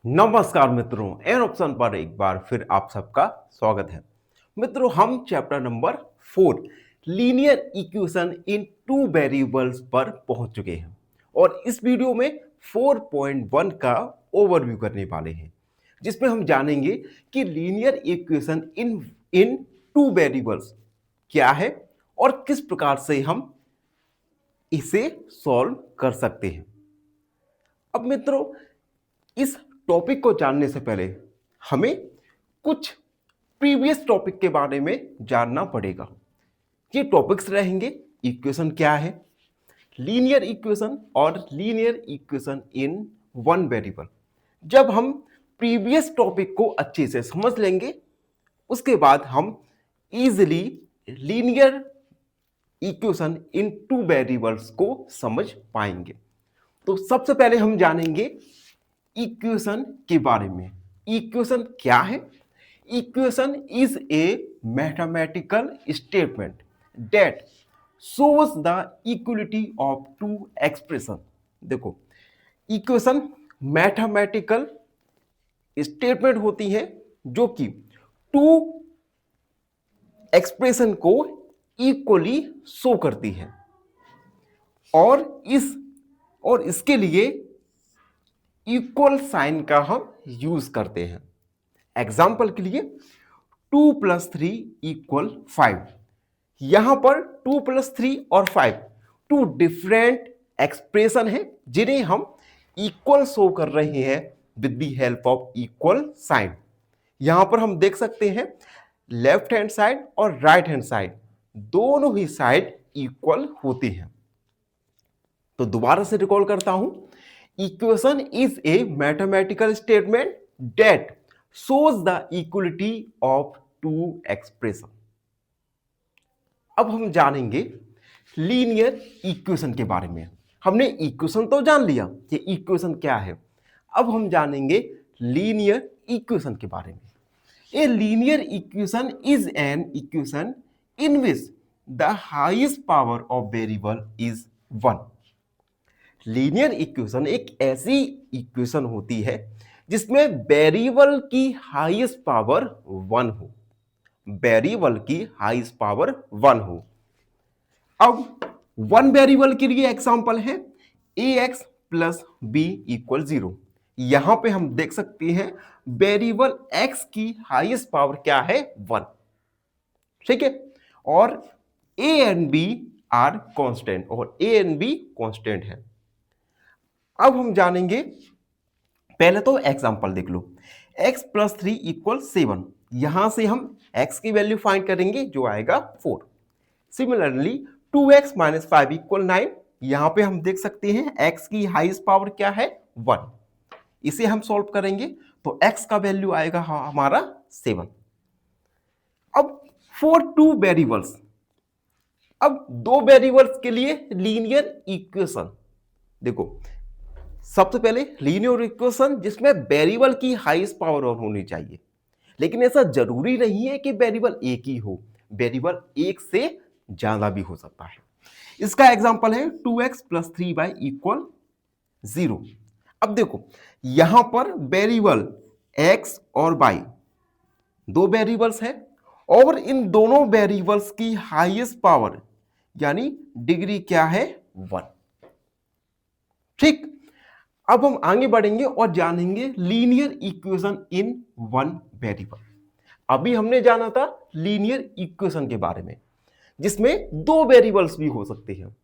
नमस्कार मित्रों, एन ऑप्शन पर एक बार फिर आप सबका स्वागत है। मित्रों, हम chapter number 4 linear equation in 2 variables पर पहुंच चुके हैं और इस वीडियो में 4.1 का ओवरव्यू करने वाले हैं, जिसमें हम जानेंगे कि लीनियर इक्वेशन इन 2 वेरिएबल्स क्या है और किस प्रकार से हम इसे सॉल्व कर सकते हैं। अब मित्रों, इस टॉपिक को जानने से पहले हमें कुछ प्रीवियस टॉपिक के बारे में जानना पड़ेगा। ये टॉपिक्स रहेंगे, इक्वेशन क्या है, लीनियर इक्वेशन और लीनियर इक्वेशन इन 1 वेरिएबल। जब हम प्रीवियस टॉपिक को अच्छे से समझ लेंगे, उसके बाद हम easily linear equation in 2 variables को समझ पाएंगे। तो सबसे पहले हम जानेंगे इक्वेशन के बारे में। इक्वेशन क्या है? Equation is a mathematical statement that shows the equality of 2 expression. देखो, इक्वेशन मैथमेटिकल स्टेटमेंट होती है जो कि 2 एक्सप्रेशन को इक्वली शो करती है और इसके लिए इक्वल साइन का हम यूज करते हैं। एग्जाम्पल के लिए 2 + 3 = 5। यहां पर 2 + 3 और 5 2 डिफरेंट एक्सप्रेशन है जिन्हें हम इक्वल शो कर रहे हैं with the help of equal sign. यहां पर हम देख सकते हैं लेफ्ट हैंड साइड और राइट हैंड साइड दोनों ही साइड इक्वल होती हैं। तो दोबारा से रिकॉल करता हूं, equation is a mathematical statement that shows the equality of 2 expression. अब हम जानेंगे लीनियर इक्वेशन के बारे में। हमने इक्वेशन तो जान लिया कि इक्वेशन क्या है, अब हम जानेंगे लीनियर इक्वेशन के बारे में। ए linear equation is an equation in which the highest power of variable is 1। Linear equation एक ऐसी इक्वेशन होती है जिसमें वेरिएबल की हाईएस्ट पावर 1 हो। वेरिएबल की हाईएस्ट पावर 1 हो। अब 1 वेरिएबल के लिए एग्जांपल है ax + b = 0। यहां पे हम देख सकते हैं वेरिएबल x की हाईएस्ट पावर क्या है? 1। ठीक है, और a and b are constant और a एंड b कांस्टेंट है। अब हम जानेंगे, पहले तो एग्जांपल देख लो। x + 3 = 7। यहां से हम x की वैल्यू फाइंड करेंगे जो आएगा 4। Similarly 2x - 5 = 9। यहां पे हम देख सकते हैं x की हाईएस्ट पावर क्या है? 1। इसे हम सॉल्व करेंगे तो x का वैल्यू आएगा हमारा 7। अब फॉर 2 वेरिएबल्स, अब 2 वेरिएबल्स के लिए लीनियर इक्वेशन। देखो, सबसे पहले लीनियर इक्वेशन जिसमें वेरिएबल की हाईएस्ट पावर और होनी चाहिए, लेकिन ऐसा जरूरी नहीं है कि वेरिएबल एक ही हो, वेरिएबल एक से ज्यादा भी हो सकता है। इसका एग्जांपल है 2x + 3y = 0। अब देखो, यहां पर वेरिएबल x और y 2 वेरिएबल्स है और इन दोनों वेरिएबल्स की हाईएस्ट पावर यानी डिग्री क्या है? 1। ठीक, अब हम आगे बढ़ेंगे और जानेंगे लीनियर इक्वेशन इन 1 वेरिएबल। अभी हमने जाना था लीनियर इक्वेशन के बारे में जिसमें 2 वेरिएबल्स भी हो सकते हैं,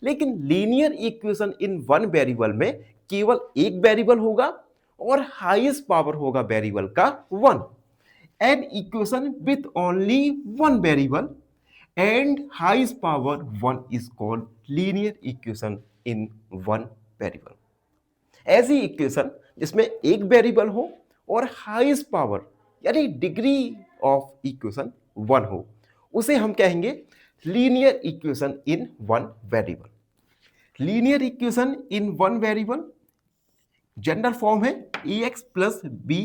लेकिन लीनियर इक्वेशन इन 1 वेरिएबल में केवल एक वेरिएबल होगा और हाईएस्ट पावर होगा वेरिएबल का 1। An equation with only 1 variable and highest power 1 is called linear equation in 1 variable. ऐसी इक्वेशन जिसमें एक वेरिएबल हो और हाईएस्ट पावर यानी डिग्री ऑफ इक्वेशन वन हो, उसे हम कहेंगे linear equation in one variable. Linear equation in one variable general form है a x plus B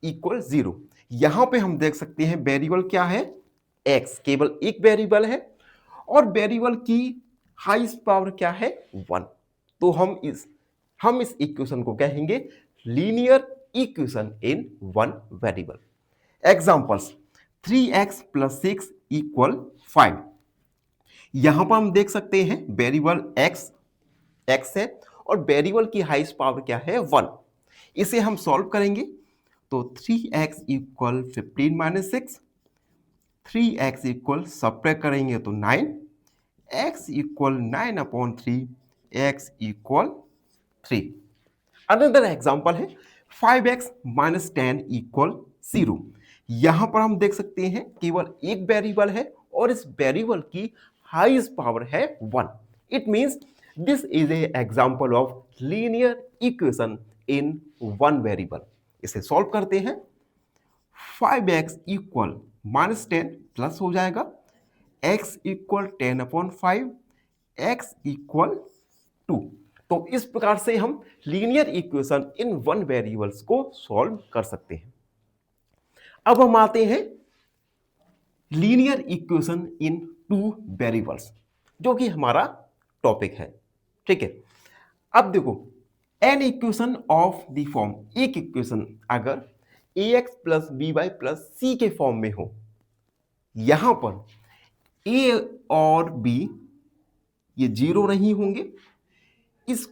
equal 0। यहां पे हम देख सकते हैं वेरिएबल क्या है, x, केवल एक वेरिएबल है और वेरिएबल की हाईएस्ट पावर क्या है, 1। तो हम इस इक्वेशन को कहेंगे linear equation in one variable. Examples, 3x plus 6 equal 5। यहां पर हम देख सकते हैं वेरिएबल x है और वेरिएबल की हाईएस्ट पावर क्या है, 1। इसे हम सॉल्व करेंगे तो 3x equal 15 minus 6, 3x equal subtract करेंगे तो 9, x equal 9/3, x equal 3। Another example है 5x माइनस 10 इक्वल 0। यहां पर हम देख सकते हैं केवल एक वेरिएबल है और इस वेरिएबल की हाईएस्ट पावर है 1। It means this is a example of linear equation in one variable. इसे सॉल्व करते हैं, 5x इक्वल माइनस 10 प्लस हो जाएगा, x इक्वल 10/5, x इक्वल 2। तो इस प्रकार से हम linear equation in one variables को सॉल्व कर सकते हैं। अब हम आते हैं linear equation in two variables, जो कि हमारा टॉपिक है। ठीक है, अब देखो an equation of the form, एक इक्वेशन अगर ax plus B Y plus c के फॉर्म में हो, यहां पर a और b ये जीरो नहीं होंगे, इस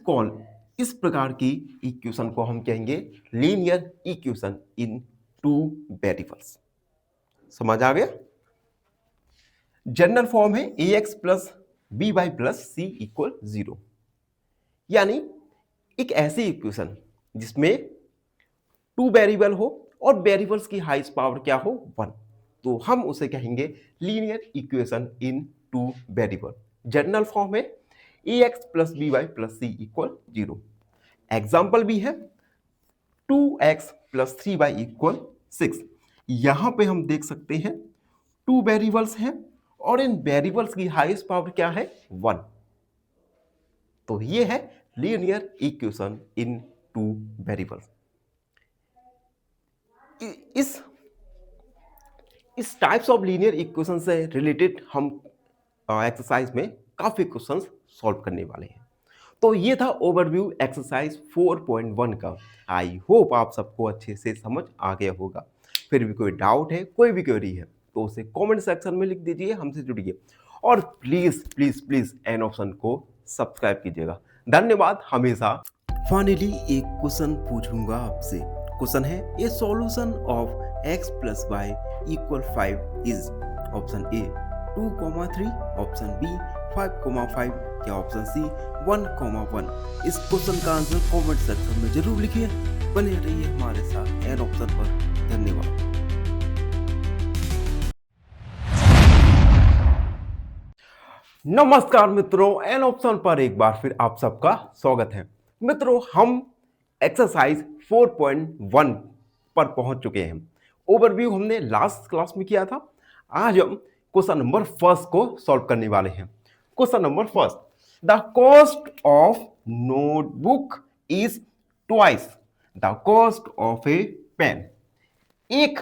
प्रकार की इक्वेशन को हम कहेंगे linear equation in two variables. समझ आ गया? जनरल फॉर्म है ax plus B Y plus सी इक्वल 0, यानी एक ऐसी इक्वेशन जिसमें टू वेरिएबल हो और वेरिएबल्स की हाईएस्ट पावर क्या हो, 1। तो हम उसे कहेंगे linear equation in two variable. General form है ax plus B Y plus सी इक्वल 0। एग्जाम्पल भी है 2x प्लस 3y इक्वल 6। यहां पे हम देख सकते हैं टू वेरिएबल्स हैं और इन वेरिएबल्स की हाईएस्ट पावर क्या है, 1। तो ये है linear equation in two variables. इस टाइप्स ऑफ लीनियर इक्वेशन से रिलेटेड हम एक्सरसाइज में काफी क्वेश्चंस सॉल्व करने वाले हैं। तो ये था ओवरव्यू एक्सरसाइज 4.1 का। आई होप आप सबको अच्छे से समझ आ गया होगा। फिर भी कोई डाउट है, कोई भी क्वेरी है तो उसे कमेंट सेक्शन में लिख दीजिए, हमसे जुड़िए और please please please an option को सब्सक्राइब कीजिएगा। धन्यवाद हमेशा। फाइनली एक क्वेश्चन पूछूंगा आपसे। क्वेश्चन है a solution of x plus y equal 5 is option A 2,3, option B 5,5 या ऑप्शन सी 1,1। इस क्वेश्चन का आंसर कमेंट सेक्शन में जरूर लिखिए। बने रहिए हमारे साथ एन ऑप्शन पर। धन्यवाद। नमस्कार मित्रों, एन ऑप्शन पर एक बार फिर आप सबका स्वागत है। मित्रों, हम एक्सरसाइज 4.1 पर पहुंच चुके हैं। ओवरव्यू हमने लास्ट क्लास में किया था। आज हम क्वेश्चन नंबर फर्स्ट को सॉल्व करने वाले हैं। Question number first, the cost of notebook is twice the cost of a pen. एक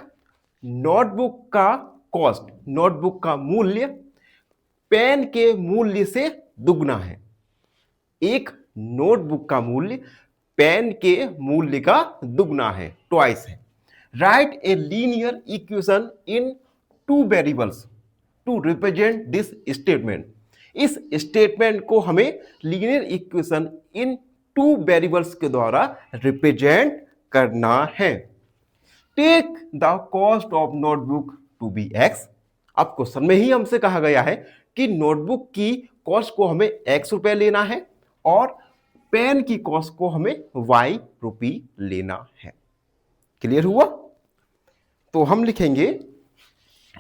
नोटबुक का कॉस्ट, नोटबुक का मूल्य पेन के मूल्य से दुगना है। एक नोटबुक का मूल्य पेन के मूल्य का दुगना है, ट्वाइस है। Write a linear equation in two variables to represent this statement. इस स्टेटमेंट को हमें linear equation in two variables के द्वारा रिप्रेजेंट करना है। Take the cost of notebook to be x। अब क्वेश्चन में ही हमसे कहा गया है कि नोटबुक की कॉस्ट को हमें x रुपए लेना है और पेन की कॉस्ट को हमें y रुपये लेना है। क्लियर हुआ? तो हम लिखेंगे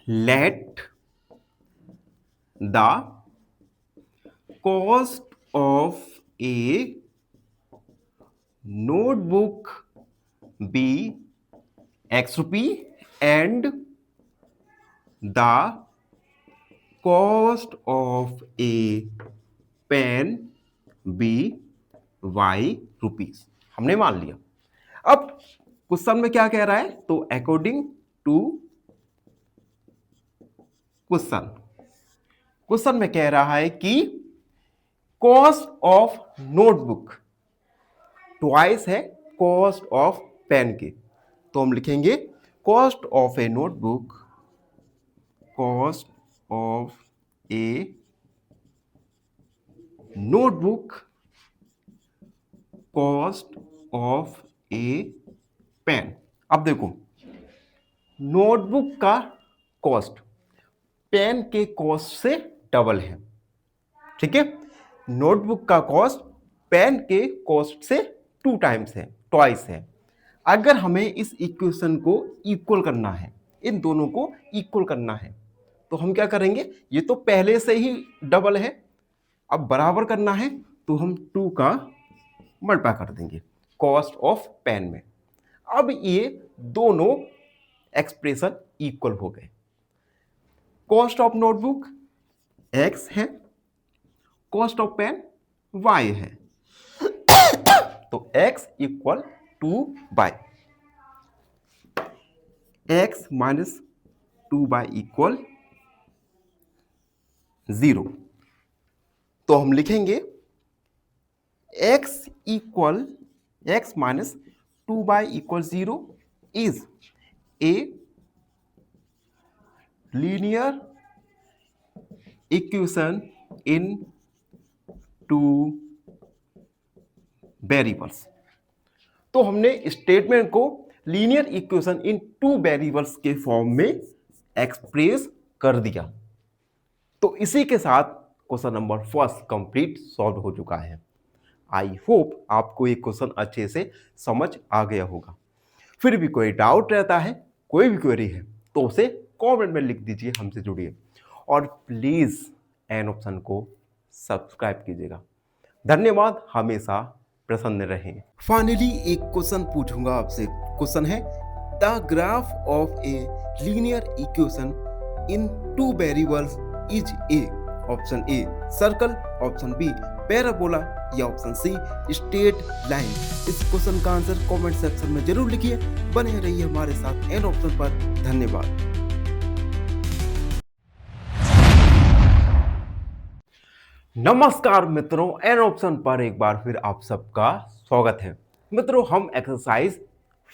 let the cost of a notebook be x रुपये and the cost of a pen be y rupees, हमने मान लिया। अब क्वेश्चन में क्या कह रहा है, तो अकॉर्डिंग टू क्वेश्चन में कह रहा है कि कॉस्ट ऑफ नोटबुक ट्वाइस है कॉस्ट ऑफ पेन के, तो हम लिखेंगे cost of a notebook, cost of a notebook, cost of a pen. अब देखो नोटबुक का कॉस्ट पेन के कॉस्ट से डबल है, ठीक है। नोटबुक का कॉस्ट पेन के कॉस्ट से 2 टाइम्स है, ट्वाइस है। अगर हमें इस इक्वेशन को इक्वल करना है, इन दोनों को इक्वल करना है, तो हम क्या करेंगे, ये तो पहले से ही डबल है, अब बराबर करना है तो हम 2 का मल्टीप्लाई कर देंगे कॉस्ट ऑफ पेन में। अब ये दोनों एक्सप्रेशन इक्वल हो गए। कॉस्ट ऑफ नोटबुक x है, कॉस्ट ऑफ पेन y है, तो x equal 2y, x minus 2y equal 0। तो हम लिखेंगे x minus 2y equal 0 is A linear equation in 2 variables. तो हमने स्टेटमेंट को लीनियर इक्वेशन इन 2 वेरिएबल्स के फॉर्म में एक्सप्रेस कर दिया। तो इसी के साथ question number first complete solve हो चुका है। आई होप आपको ये क्वेश्चन अच्छे से समझ आ गया होगा। फिर भी कोई डाउट रहता है, कोई भी क्वेरी है, तो उसे कमेंट में लिख दीजिए, हमसे जुड़िए और प्लीज एन ऑप्शन को सब्सक्राइब कीजिएगा। धन्यवाद, हमेशा प्रसन्न रहें। फाइनली एक क्वेश्चन पूछूंगा आपसे। क्वेश्चन है the graph of a linear equation in 2 variables is A. Option A circle, option B parabola या ऑप्शन सी स्ट्रेट लाइन। इस क्वेश्चन का आंसर कमेंट सेक्शन में जरूर लिखिए। बने रहिए हमारे साथ एन ऑप्शन पर। धन्यवाद। नमस्कार मित्रों, एन ऑप्शन पर एक बार फिर आप सबका स्वागत है। मित्रों, हम एक्सरसाइज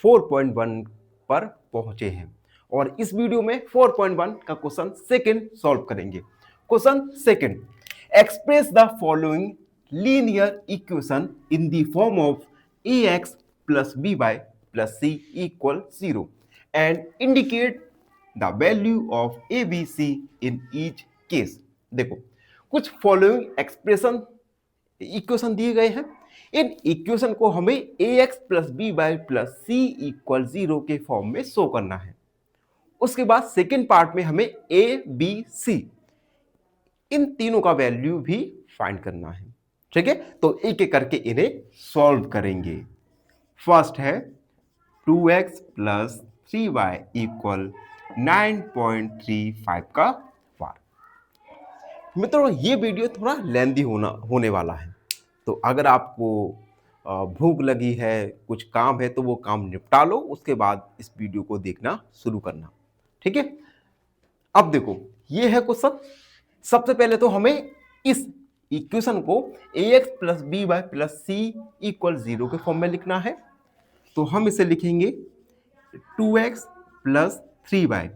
4.1 पर पहुंचे हैं और इस वीडियो में 4.1 का क्वेश्चन सेकंड सॉल्व करेंगे। Question second, express the following linear equation in the form of ax plus by plus c equal 0 and indicate the value of abc in each case। देखो कुछ फॉलोइंग एक्सप्रेशन इक्वेशन दिए गए हैं। In equation को हमें ax plus by plus c equal 0 के form में show करना है। उसके बाद सेकेंड पार्ट में हमें a b c इन तीनों का वैल्यू भी फाइंड करना है, ठीक है। तो एक एक करके इन्हें सॉल्व करेंगे। फर्स्ट है 2x प्लस 3y इक्वल 9.35 का वार। मित्रों, ये वीडियो थोड़ा लेंदी होने वाला है, तो अगर आपको भूख लगी है, कुछ काम है, तो वो काम निपटा लो, उसके बाद इस वीडियो को देखना शुरू करना, ठीक है। अब देखो, ये है क्वेश्चन। सबसे पहले तो हमें इस इक्वेशन को ax plus B Y plus सी इक्वल 0 के फॉर्म में लिखना है। तो हम इसे लिखेंगे 2x प्लस 3y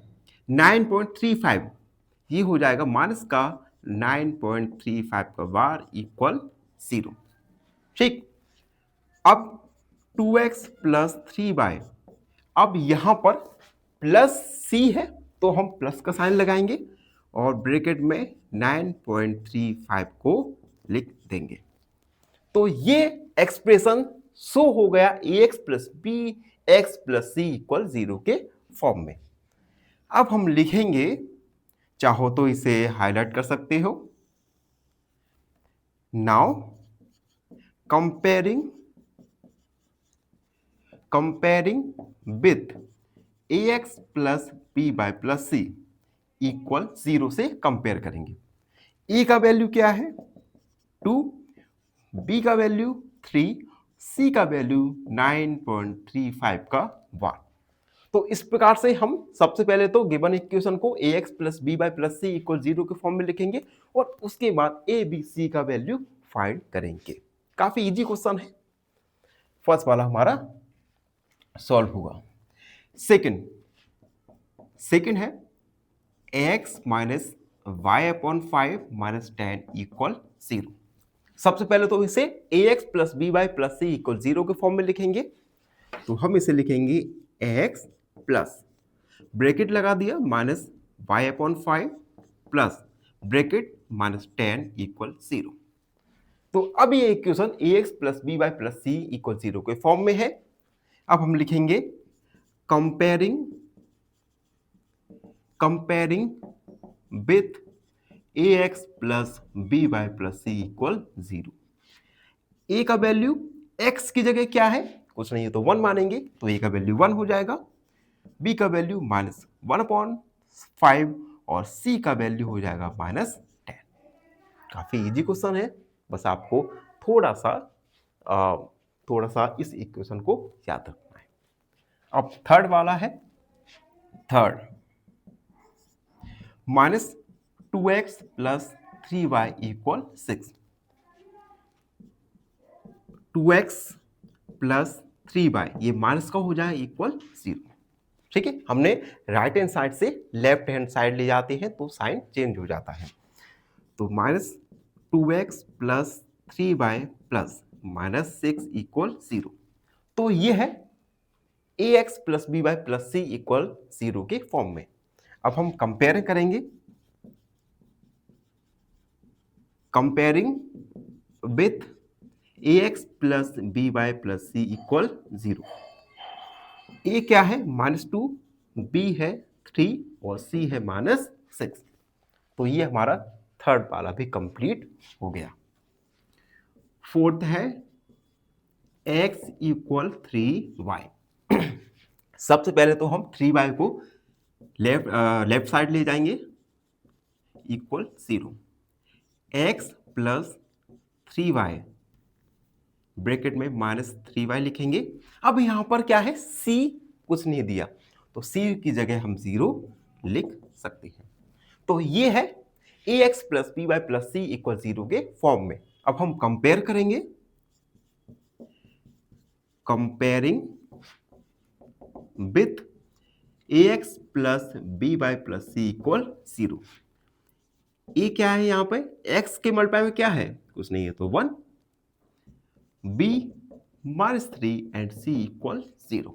9.35, ये हो जाएगा माइनस का 9.35 का बार इक्वल 0, ठीक। अब 2x प्लस 3y, अब यहां पर प्लस c है तो हम प्लस का साइन लगाएंगे और ब्रैकेट में 9.35 को लिख देंगे। तो ये एक्सप्रेशन शो हो गया ax plus b x plus सी इक्वल 0 के फॉर्म में। अब हम लिखेंगे, चाहो तो इसे हाईलाइट कर सकते हो। Now comparing with ax plus b by plus C equal 0 से कंपेयर करेंगे। ए का वैल्यू क्या है 2, बी का वैल्यू 3, सी का वैल्यू 9.35 का 1। तो इस प्रकार से हम सबसे पहले तो गिवन इक्वेशन को ax plus b by plus C equal 0 के फॉर्म में लिखेंगे और उसके बाद ए बी सी का वैल्यू फाइंड करेंगे। काफी इजी क्वेश्चन है। फर्स्ट वाला हमारा सॉल्व हुआ। सेकंड है ax minus y upon 5 minus 10 equal 0। सबसे पहले तो इसे ax plus b by plus C equal 0 के फॉर्म में लिखेंगे। तो हम इसे लिखेंगे ax प्लस ब्रैकेट लगा दिया minus y upon 5 plus bracket minus 10 equal 0। तो अब ये equation ax plus b by plus C equal 0 के फॉर्म में है। अब हम लिखेंगे comparing with ax plus b by plus C equal 0। a का वैल्यू x की जगह क्या है, कुछ नहीं है तो 1 मानेंगे, तो a का वैल्यू 1 हो जाएगा, b का वैल्यू माइनस 1/5 और c का वैल्यू हो जाएगा माइनस 10। काफी इजी क्वेश्चन है, बस आपको थोड़ा सा इस इक्वेशन को याद रखना है। अब थर्ड वाला है, minus 2x plus 3y equal 6। 2x plus 3y ये माइनस का हो जाए इक्वल 0। ठीक है, हमने राइट हैंड साइड से लेफ्ट हैंड साइड ले जाते हैं तो साइन चेंज हो जाता है। तो minus 2x plus 3y plus minus 6 equal 0। तो ये है ax plus b by plus C equal 0 के फॉर्म में। अब हम कंपेयर करेंगे, comparing with ax plus b by plus C equal 0। a क्या है -2, b है 3 और c है -6। तो ये हमारा थर्ड वाला भी कंप्लीट हो गया। फोर्थ है x इक्वल 3y। सबसे पहले तो हम 3y को लेफ्ट साइड ले जाएंगे equal 0। x plus 3y bracket में -3y लिखेंगे। अब यहां पर क्या है, c कुछ नहीं दिया तो c की जगह हम 0 लिख सकते हैं। तो ये है ax plus b by plus C equal 0 के फॉर्म में। अब हम कंपेयर करेंगे, comparing with ax plus b by plus C equal 0। ए क्या है यहाँ पे, x के मल्टीप्लाई में क्या है, कुछ नहीं है तो 1, b -3 एंड c इक्वल 0।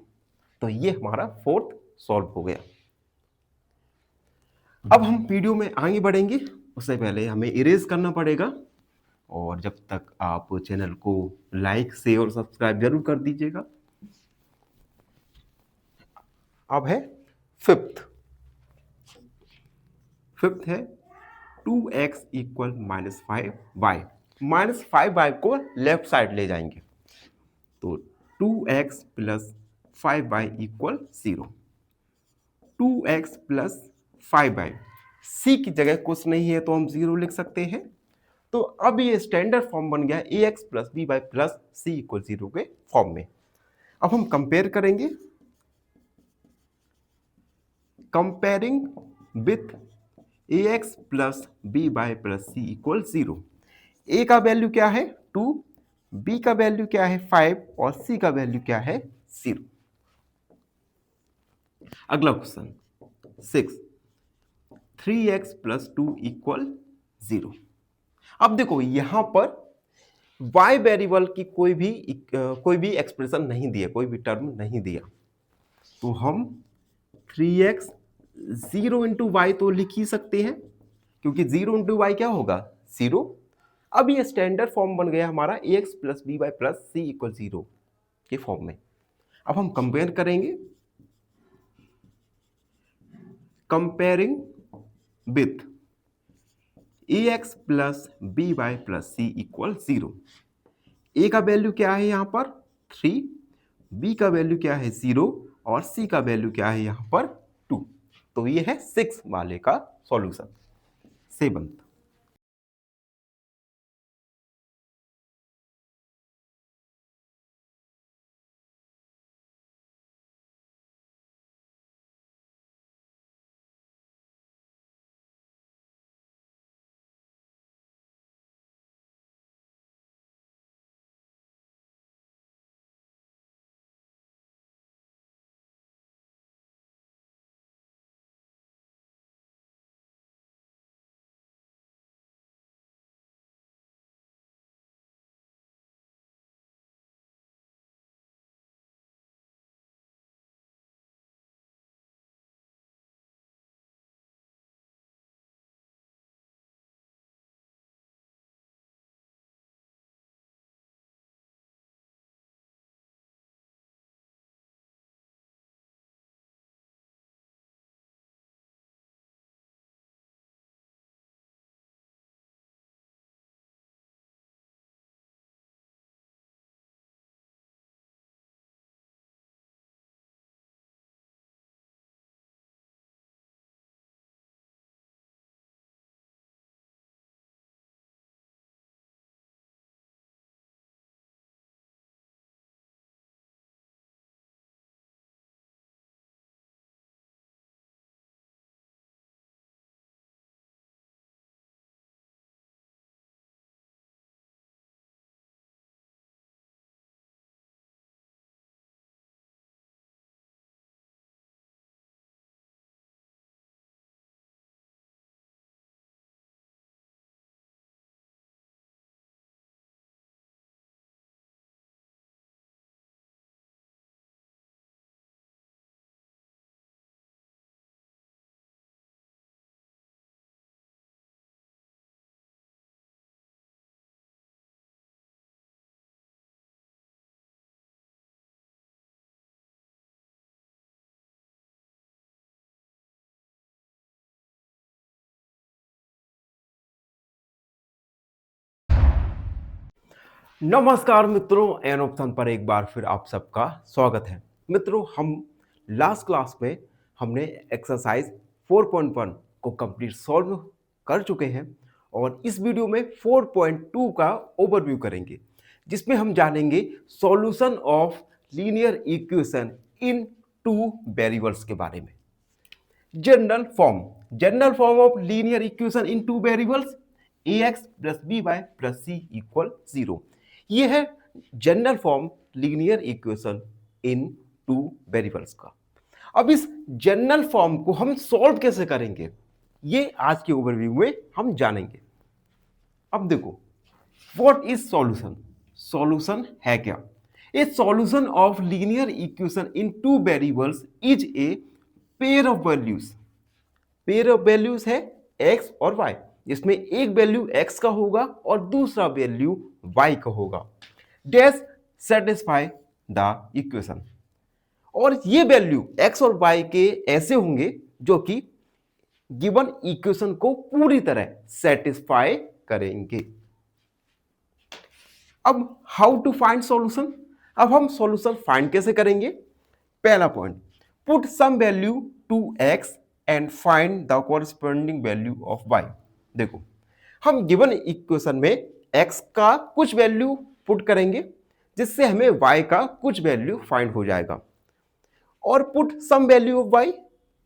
तो ये हमारा फोर्थ सॉल्व हो गया। अब हम वीडियो में आगे बढ़ेंगे, उससे पहले हमें इरेज करना पड़ेगा, और जब तक आप चैनल को लाइक शेयर और सब्सक्राइब जरूर कर दीजिएगा। अब है फिफ्थ है 2x इक्वल -5y। -5y को लेफ्ट साइड ले जाएंगे तो 2x plus 5y equal 0। 2x plus 5y c की जगह कुछ नहीं है तो हम 0 लिख सकते हैं। तो अब ये स्टैंडर्ड फॉर्म बन गया ax plus b by plus C equal 0 के फॉर्म में। अब हम कंपेयर करेंगे, comparing with ax plus b by plus C equal 0। a का वैल्यू क्या है 2, b का वैल्यू क्या है 5 और c का वैल्यू क्या है 0। अगला क्वेश्चन 6, 3x प्लस 2 इक्वल 0। अब देखो यहां पर y वेरिएबल की कोई भी एक्सप्रेशन नहीं दिया, कोई भी टर्म नहीं दिया, तो हम 3x 0 इंटू वाई तो लिख ही सकते हैं, क्योंकि 0 इंटू वाई क्या होगा 0। अब ये स्टैंडर्ड फॉर्म बन गया हमारा ax plus b by plus C equal 0 के फॉर्म में। अब हम कंपेयर करेंगे, comparing with ax plus b by plus C equal 0। a का वैल्यू क्या है यहाँ पर 3, b का वैल्यू क्या है 0 और c का वैल्यू क्या है यहाँ पर 2। तो ये है 6 वाले का सॉल्यूशन 7। नमस्कार मित्रों, एन ऑप्शन पर एक बार फिर आप सबका स्वागत है। मित्रों, हम लास्ट क्लास में हमने एक्सरसाइज 4.1 को कंप्लीट सॉल्व कर चुके हैं और इस वीडियो में 4.2 का ओवरव्यू करेंगे, जिसमें हम जानेंगे solution of linear equation in 2 variables के बारे में। General form of linear equation in 2 variables ax plus by plus c equal 0। ये है general form linear equation in 2 variables का। अब इस जनरल फॉर्म को हम सॉल्व कैसे करेंगे, ये आज के ओवरव्यू में हम जानेंगे। अब देखो, व्हाट इज सॉल्यूशन? सॉल्यूशन है क्या? ए solution of linear equation in 2 variables is a pair of values. Pair of values है x और y, जिसमें एक वैल्यू x का होगा और दूसरा वैल्यू y का होगा। Dash satisfy the equation. और ये वैल्यू x और y के ऐसे होंगे जो कि गिवन इक्वेशन को पूरी तरह सेटिस्फाई करेंगे। अब हाउ टू फाइंड सॉल्यूशन? अब हम सॉल्यूशन फाइंड कैसे करेंगे? पहला point, put some value to x and find the corresponding value of y। देखो, हम गिवन इक्वेशन में x का कुछ वैल्यू पुट करेंगे, जिससे हमें y का कुछ वैल्यू फाइंड हो जाएगा। और put some value of y,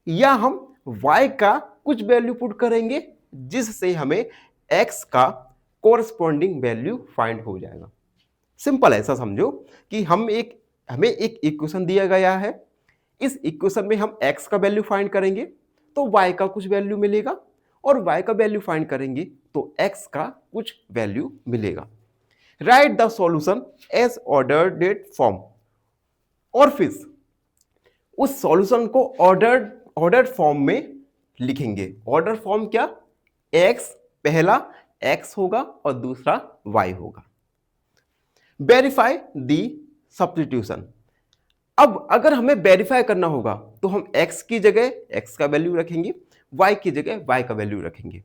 या हम y का कुछ वैल्यू पुट करेंगे, जिससे हमें x का कॉरस्पॉन्डिंग वैल्यू फाइंड हो जाएगा। सिंपल, ऐसा समझो कि हमें एक इक्वेशन दिया गया है। इस इक्वेशन में हम x का वैल्यू फाइंड करेंगे तो y का कुछ वैल्यू मिलेगा, और y का वैल्यू फाइंड करेंगे तो x का कुछ वैल्यू मिलेगा। Write the solution as ordered form. और फिर उस सॉल्यूशन को ऑर्डर्ड फॉर्म में लिखेंगे। ऑर्डर फॉर्म क्या? x, पहला x होगा और दूसरा y होगा। Verify the substitution. अब अगर हमें वेरीफाई करना होगा तो हम x की जगह x का वैल्यू रखेंगे, y की जगह y का वैल्यू रखेंगे।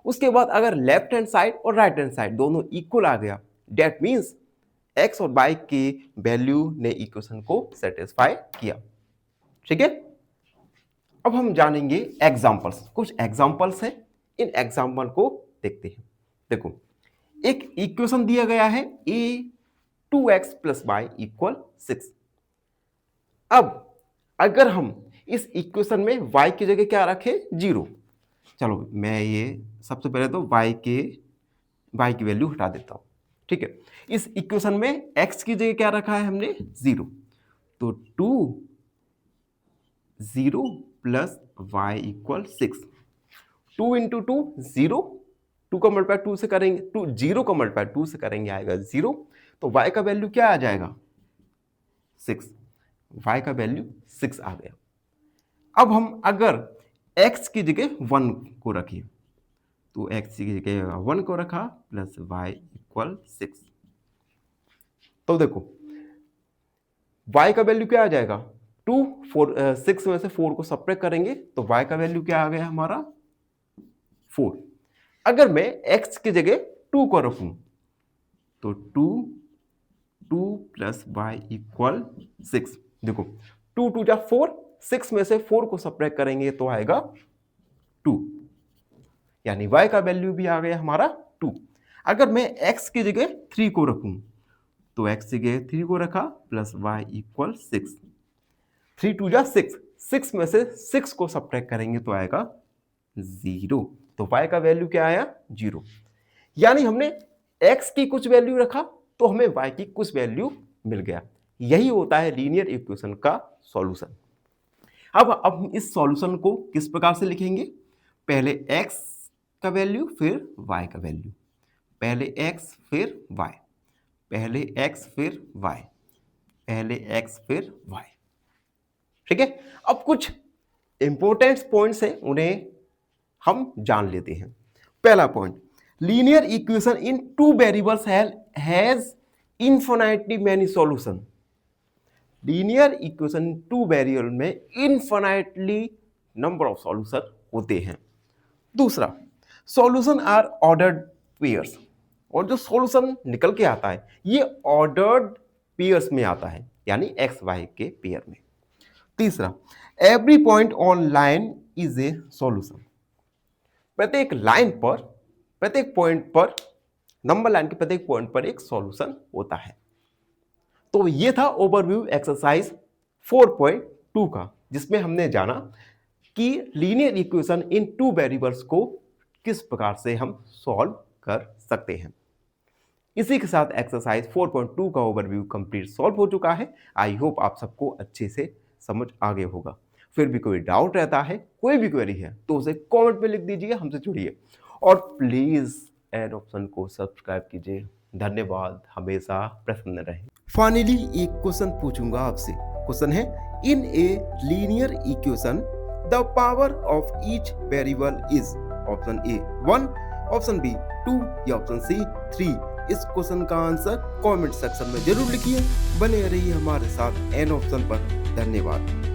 उसके बाद अगर लेफ्ट हैंड साइड और राइट हैंड साइड दोनों इक्वल आ गया, दैट मींस x और y की वैल्यू ने इक्वेशन को सेटिस्फाई किया। ठीक है? अब हम जानेंगे एग्जाम्पल्स, कुछ एग्जाम्पल्स हैं, इन एग्जाम्पल को देखते हैं। देखो, एक इक्वेशन दिया गया है a 2x plus y equal 6। अब अगर हम इस इक्वेशन में y की जगह क्या रखें, 0। चलो मैं ये सबसे पहले तो y की वैल्यू हटा देता हूं, ठीक है। इस इक्वेशन में x की जगह क्या रखा है हमने, 0। तो 2 0 प्लस वाई इक्वल 6। 2 इंटू 2 0, 2 का मल्टीप्लाई 2 से करेंगे, 2 0 का मल्टीप्लाई 2 से करेंगे आएगा 0। तो y का वैल्यू क्या आ जाएगा, 6। y का वैल्यू 6 आ गया। अब हम अगर x की जगह 1 को रखें, तो x की जगह 1 को रखा प्लस y इक्वल 6। तो देखो y का वैल्यू क्या आ जाएगा, 2 4 6 में से 4 को सब्ट्रैक्ट करेंगे तो y का वैल्यू क्या आ गया हमारा, 4। अगर मैं x की जगह 2 को रखूं तो 2 प्लस वाई इक्वल 6। देखो 2 2 जा 4, 6 में से 4 को सब्ट्रैक्ट करेंगे तो आएगा 2, यानी y का वैल्यू भी आ गया हमारा 2। अगर मैं x की जगह 3 को रखूं तो x की जगह 3 को रखा प्लस वाई इक्वल 6। 3 2 जा 6, 6 में से 6 को सब्ट्रैक्ट करेंगे तो आएगा 0। तो y का वैल्यू क्या आया, 0। यानी हमने x की कुछ वैल्यू रखा तो हमें y की कुछ वैल्यू मिल गया। यही होता है लीनियर इक्वेशन का सॉल्यूशन। अब हम इस सॉल्यूशन को किस प्रकार से लिखेंगे, पहले x का वैल्यू फिर y का वैल्यू, पहले x फिर y, पहले x फिर y, पहले x फिर y, ठीक है। अब कुछ इंपॉर्टेंट पॉइंट्स हैं, उन्हें हम जान लेते हैं। पहला point, linear equation in 2 variables has infinitely many solution. Linear equation 2 variable में इनफिनिटली नंबर ऑफ सॉल्यूशन होते हैं। दूसरा, सॉल्यूशन आर ऑर्डर्ड पेयर्स, और जो सॉल्यूशन निकल के आता है ये ऑर्डर्ड पेयर्स में आता है, यानी एक्स वाई के पेयर में। तीसरा, every point on line is a solution. प्रत्येक लाइन पर, प्रत्येक पॉइंट पर, नंबर लाइन के प्रत्येक पॉइंट पर एक सॉल्यूशन होता है। तो ये था ओवरव्यू एक्सरसाइज 4.2 का, जिसमें हमने जाना कि लीनियर इक्वेशन इन 2 वेरिएबल्स को किस प्रकार से हम सॉल्व कर सकते हैं। इसी के साथ एक्सरसाइज 4.2 का ओवरव्यू कंप्लीट सॉल्व हो चुका है। आई होप आप सबको अच्छे से समझ आ गया होगा। फिर भी कोई डाउट रहता है, कोई भी क्वेरी है, तो उसे कमेंट में लिख दीजिए, हमसे जुड़िए और प्लीज एड ऑप्शन को सब्सक्राइब कीजिए। धन्यवाद, हमेशा प्रसन्न रहें। फाइनली एक क्वेश्चन पूछूंगा आपसे। क्वेश्चन है, in a linear equation the power of each variable is, option a 1, option b 2 या ऑप्शन सी 3। इस क्वेश्चन का आंसर कमेंट सेक्शन में जरूर लिखिए। बने रहिए हमारे साथ एन ऑप्शन पर। धन्यवाद।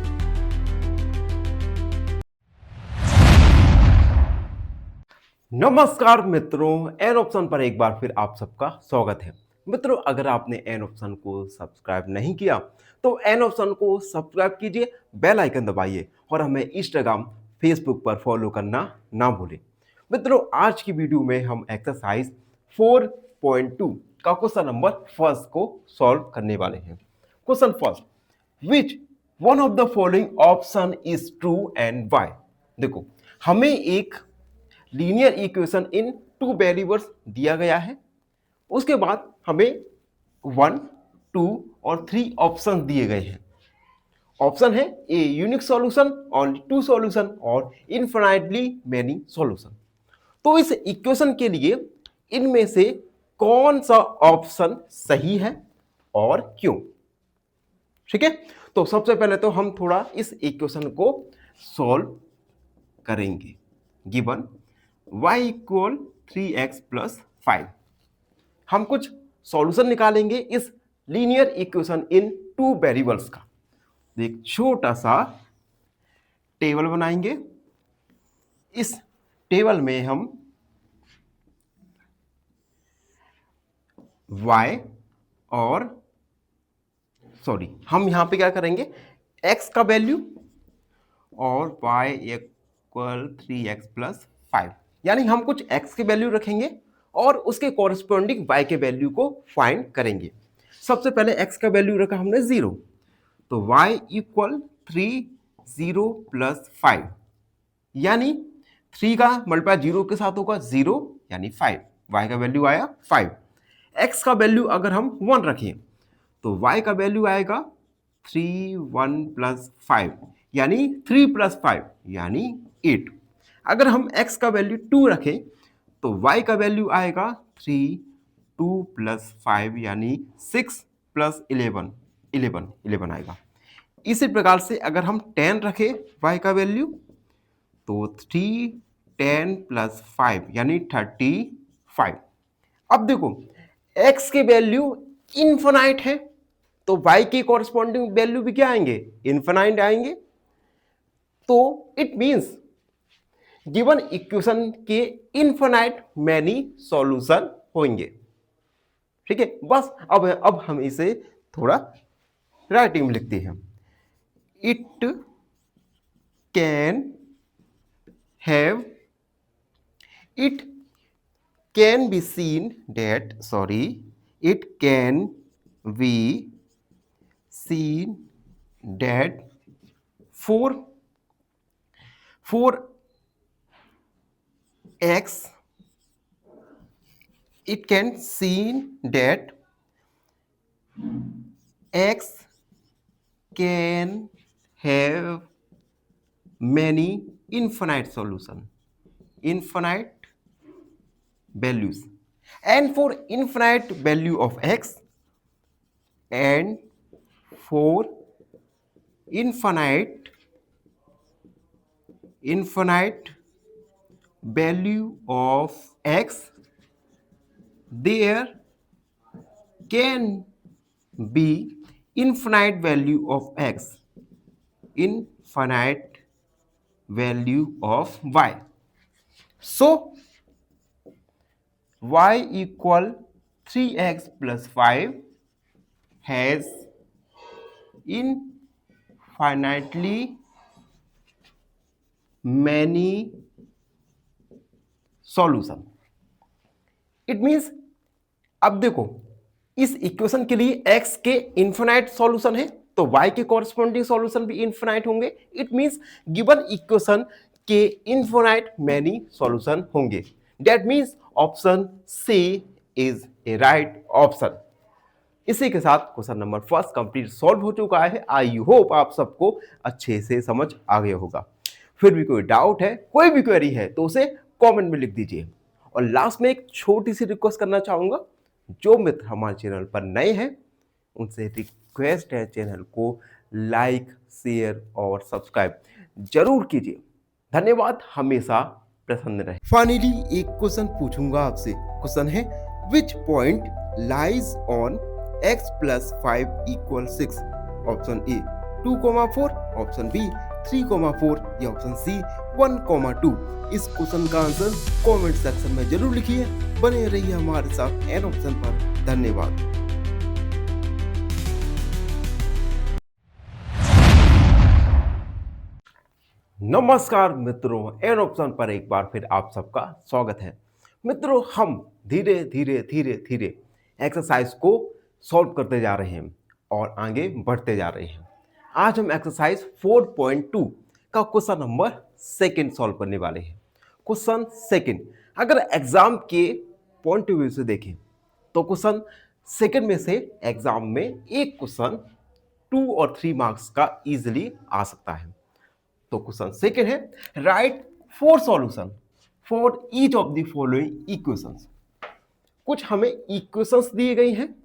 नमस्कार मित्रों, एन ऑप्शन पर एक बार फिर आप सबका स्वागत है। मित्रों, अगर आपने एन ऑप्शन को सब्सक्राइब नहीं किया तो एन ऑप्शन को सब्सक्राइब कीजिए, बेल आइकन दबाइए और हमें इंस्टाग्राम, फेसबुक पर फॉलो करना ना भूलें। मित्रों, आज की वीडियो में हम एक्सरसाइज 4.2 का क्वेश्चन नंबर फर्स्ट को सॉल्व करने वाले हैं। Question first, which one of the following option is true and why. देखो, हमें एक लीनियर इक्वेशन इन 2 वेरिएबल्स दिया गया है, उसके बाद हमें 1, 2 और 3 ऑप्शन दिए गए हैं। ऑप्शन है a unique solution, only 2 solution और इनफिनिटली मेनी सॉल्यूशन। तो इस इक्वेशन के लिए इनमें से कौन सा ऑप्शन सही है और क्यों, ठीक है। तो सबसे पहले तो हम थोड़ा इस इक्वेशन को सॉल्व करेंगे। Given y equal 3x plus 5, हम कुछ सॉल्यूशन निकालेंगे इस लीनियर इक्वेशन इन 2 वेरिएबल्स का। एक छोटा सा टेबल बनाएंगे। इस टेबल में हम y और हम यहां पे क्या करेंगे, x का वैल्यू और y इक्वल 3x प्लस 5, यानी हम कुछ x की वैल्यू रखेंगे और उसके कॉरेस्पॉन्डिंग y के वैल्यू को फाइंड करेंगे। सबसे पहले x का वैल्यू रखा हमने 0, तो y इक्वल 0 प्लस 5, यानी 3 का मल्टीप्लाई 0 के साथ होगा 0 यानी 5, y का वैल्यू आया 5। x का वैल्यू अगर हम 1 रखें तो y का वैल्यू आएगा 3 1 प्लस 5, यानी 3 प्लस 5 यानी 8। अगर हम x का वैल्यू 2 रखें तो y का वैल्यू आएगा 3 2 प्लस 5 यानी 6 प्लस 11 आएगा। इसी प्रकार से अगर हम 10 रखें y का वैल्यू तो 3 10 प्लस 5 यानी 35। अब देखो x की वैल्यू इनफाइनाइट है तो y के कॉरेस्पॉन्डिंग वैल्यू भी क्या आएंगे, इनफाइनाइट आएंगे। तो इट मींस गिवन इक्वेशन के इनफाइनाइट मैनी सॉल्यूशन होंगे। ठीक है, बस अब हम इसे थोड़ा राइटिंग में लिखते हैं। It can have, it can be seen that, it can be seen that for x, it can seen that x can have many infinite solution, infinite values, and for infinite value of x and for infinite value of x there can be infinite value of x, infinite value of y. So y equal 3x plus 5 has infinitely many solution. It means अब देखो इस equation के लिए x के infinite solution है तो y के corresponding solution भी इनफिनाइट होंगे। इट मींस गिवन इक्वेशन के इनफिनाइट मैनी सॉल्यूशन होंगे। That means option C is a right option. इसी के साथ question number first complete solve हो चुका है। आई होप आप सबको अच्छे से समझ आ गया होगा। फिर भी कोई डाउट है, कोई भी क्वेरी है तो उसे कमेंट में लिख दीजिए। और लास्ट में एक छोटी सी रिक्वेस्ट करना चाहूंगा, जो मित्र हमारे चैनल पर नए हैं उनसे रिक्वेस्ट है चैनल को लाइक शेयर और सब्सक्राइब जरूर कीजिए। धन्यवाद, हमेशा प्रसन्न रहे। फाइनली एक क्वेश्चन पूछूंगा आपसे। क्वेश्चन है which point lies on x plus 5 equal 6? Option A 2,4, option B 3,4 या ऑप्शन सी 1,2। इस क्वेश्चन का आंसर कमेंट सेक्शन में जरूर लिखिए। बने रहिए हमारे साथ एन ऑप्शन पर। धन्यवाद। नमस्कार मित्रों, एन ऑप्शन पर एक बार फिर आप सबका स्वागत है। मित्रों, हम धीरे धीरे एक्सरसाइज को सॉल्व करते जा रहे हैं और आगे बढ़ते जा रहे हैं। आज हम एक्सरसाइज 4.2 का क्वेश्चन नंबर सेकंड सॉल्व करने वाले हैं। क्वेश्चन सेकंड, अगर एग्जाम के पॉइंट ऑफ व्यू से देखें तो क्वेश्चन सेकंड में से एग्जाम में एक क्वेश्चन 2 और 3 मार्क्स का इजीली आ सकता है। तो क्वेश्चन सेकंड है, right 4 solution for each of the following equations. कुछ हमें इक्वेशंस दिए गई हैं,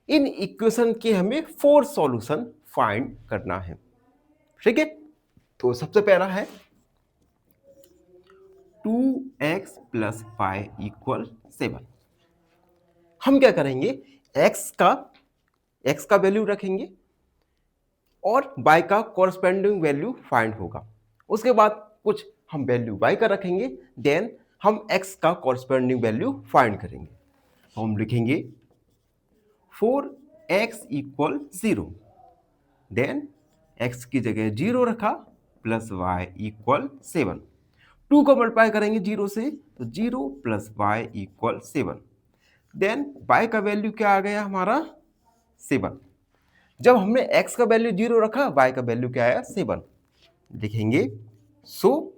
इन इक्वेशन के हमें 4 सॉल्यूशन फाइंड करना है। ठीक है, तो सबसे पहला है 2x प्लस 5 इक्वल 7। हम क्या करेंगे, x का वैल्यू रखेंगे और y का कॉरेस्पॉन्डिंग वैल्यू फाइंड होगा। उसके बाद कुछ हम वैल्यू y का रखेंगे, देन हम x का कॉरेस्पॉन्डिंग वैल्यू फाइंड करेंगे। तो हम लिखेंगे 4x इक्वल 0, देन x की जगह 0 रखा प्लस वाई इक्वल 7। 2 को मल्टीप्लाई करेंगे 0 से तो 0 plus y equal 7। Then y का वैल्यू क्या आ गया हमारा 7। जब हमने x का वैल्यू 0 रखा y का वैल्यू क्या आया 7। लिखेंगे सो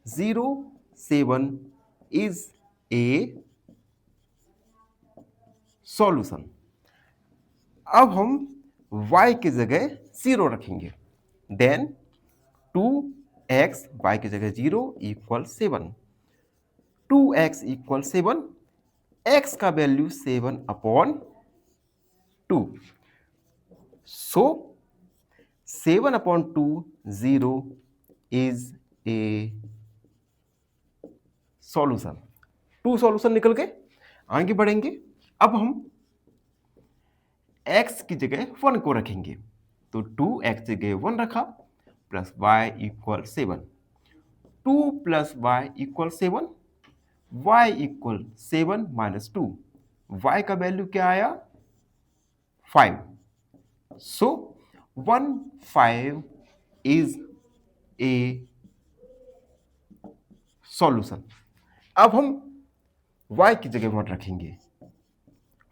0 7 इज ए सॉल्यूशन। अब हम y की जगह 0 रखेंगे। देन 2x y की जगह 0 इक्वल 7। 2x इक्वल 7, x का value 7/2। So 7/2 0 is a solution. 2 solution निकल के आगे बढ़ेंगे। अब हम x की जगह 1 को रखेंगे तो 2x की जगह 1 रखा plus y equal 7। 2 plus y equal 7, y equal 7 minus 2। y का वैल्यू क्या आया 5। So 1 5 is a solution. अब हम y की जगह 1 रखेंगे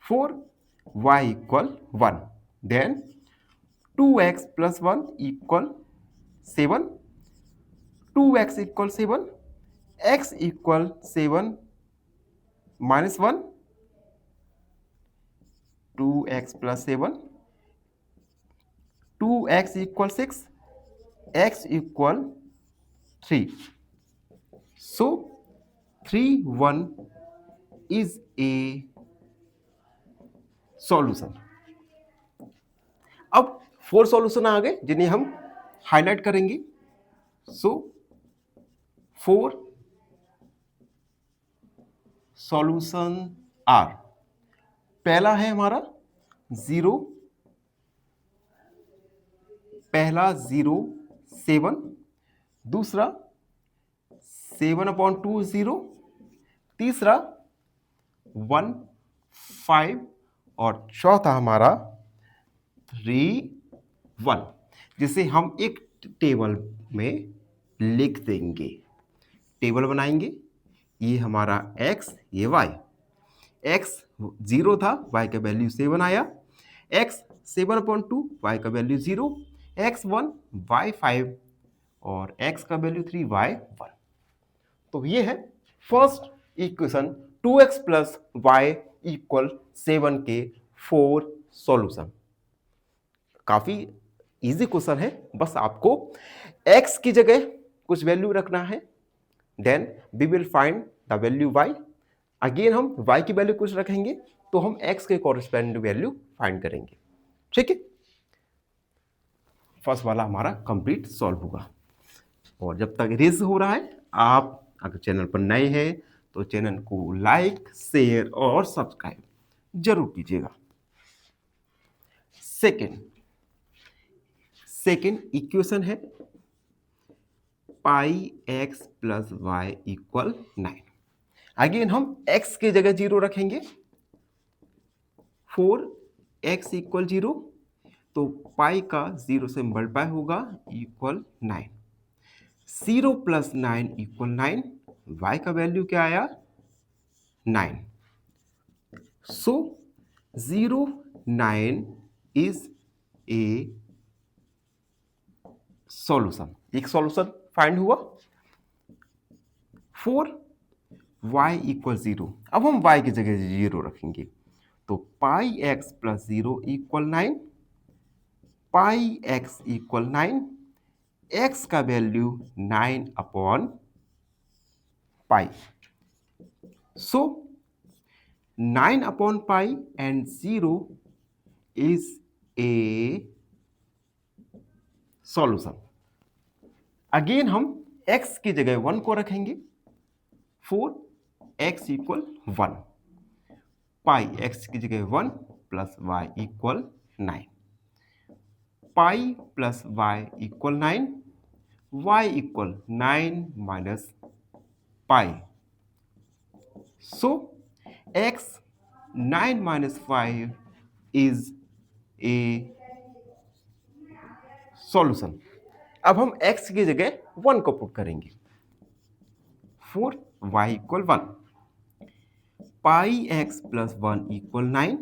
4 y equal 1। Then 2x plus 1 equal 7। 2x equal 7, x equal 7 minus 1। 2x plus 7, 2x equal 6, x equal 3। So 3 1 is a solution. अब 4 solution आ गए जिन्हें हम हाईलाइट करेंगे। सो 4 सॉल्यूशन आर। पहला है हमारा 0, पहला 0 7, दूसरा 7/2 0, तीसरा 1 5 और चौथा हमारा 3 1, जिसे हम एक टेबल में लिख देंगे। टेबल बनाएंगे, ये हमारा x, ये y। x 0 था, y का वैल्यू 7 आया। x 7/2, y का वैल्यू 0, x 1, y 5 और x का वैल्यू 3, y 1। तो ये है first equation 2x plus y equal 7 के 4 सॉल्यूशन। काफी इजी क्वेश्चन है, बस आपको x की जगह कुछ वैल्यू रखना है। Then we will find the value y। Again हम y की वैल्यू कुछ रखेंगे तो हम x के कॉरेस्पॉन्डिंग वैल्यू फाइंड करेंगे। ठीक है, फर्स्ट वाला हमारा कंप्लीट सॉल्व होगा। और जब तक रेज हो रहा है, आप अगर चैनल पर नए हैं तो चैनल को लाइक शेयर और सब्सक्राइब जरूर कीजिएगा। सेकेंड इक्वेशन है pi x plus y equal 9। Again हम x की जगह 0 रखेंगे। 4x इक्वल 0, तो पाई का 0 से मल्टीप्लाई होगा इक्वल 9। 0 प्लस 9 इक्वल 9, y का वैल्यू क्या आया 9। सो 0 9 इज ए सॉल्यूशन। एक सॉल्यूशन फाइंड हुआ। 4 y इक्वल 0, अब हम y की जगह 0 रखेंगे तो pi x plus 0 equal 9। Pi x equal 9, x का वैल्यू 9/पाई। सो 9/पाई and 0 is a solution. Again हम x की जगह 1 को रखेंगे। 4x इक्वल 1, पाई x की जगह 1 plus y equal 9। Pi plus y equal 9, y equal 9 minus pi. So x 9 minus 5 is a solution. अब हम x की जगह 1 को पुट करेंगे। 4y इक्वल 1, पाई x plus 1 equal 9,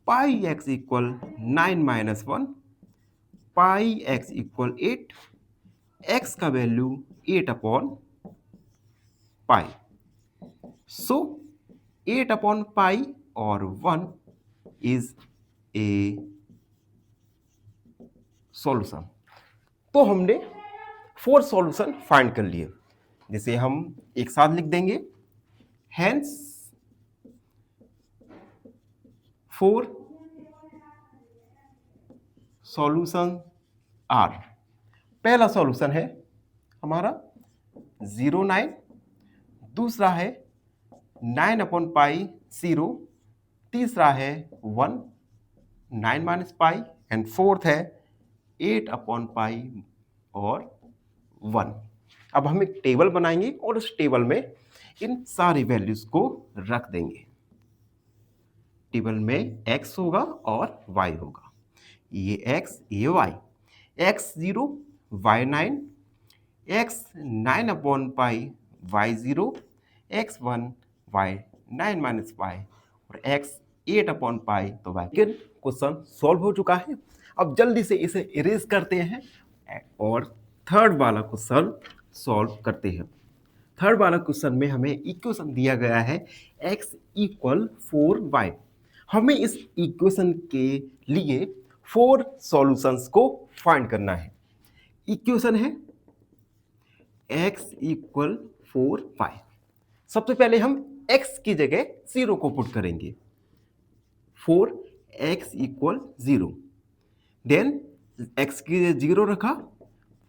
pi x equal 9 minus 1, पाई x equal 8, x का value 8 upon pi. सो 8 upon pi और 1 is a solution. तो हमने 4 सॉल्यूशन फाइंड कर लिए, जिसे हम एक साथ लिख देंगे। Hence 4 solution are. पहला सॉल्यूशन है हमारा 0, 9, दूसरा है 9 अपॉन पाई 0, तीसरा है 1, 9 माइनस पाई, एंड फोर्थ है 8 अपॉन पाई और 1। अब हम एक टेबल बनाएंगे और उस टेबल में इन सारी वैल्यूज को रख देंगे। टेबल में x होगा और y होगा। ये x, ये y, x0, y9, x9 upon pi y0, x1 y9 minus pi और x8 अपॉन पाई। तो y क्वेश्चन सॉल्व हो चुका है। अब जल्दी से इसे इरेज करते हैं और थर्ड वाला क्वेश्चन सॉल्व करते हैं। थर्ड वाला क्वेश्चन में हमें इक्वेशन दिया गया है x इक्वल 4y। हमें इस इक्वेशन के लिए 4 सॉल्यूशंस को फाइंड करना है। इक्वेशन है x इक्वल 4y। सबसे पहले हम x की जगह 0 को पुट करेंगे। 4x इक्वल 0, देन x की जगह 0 रखा,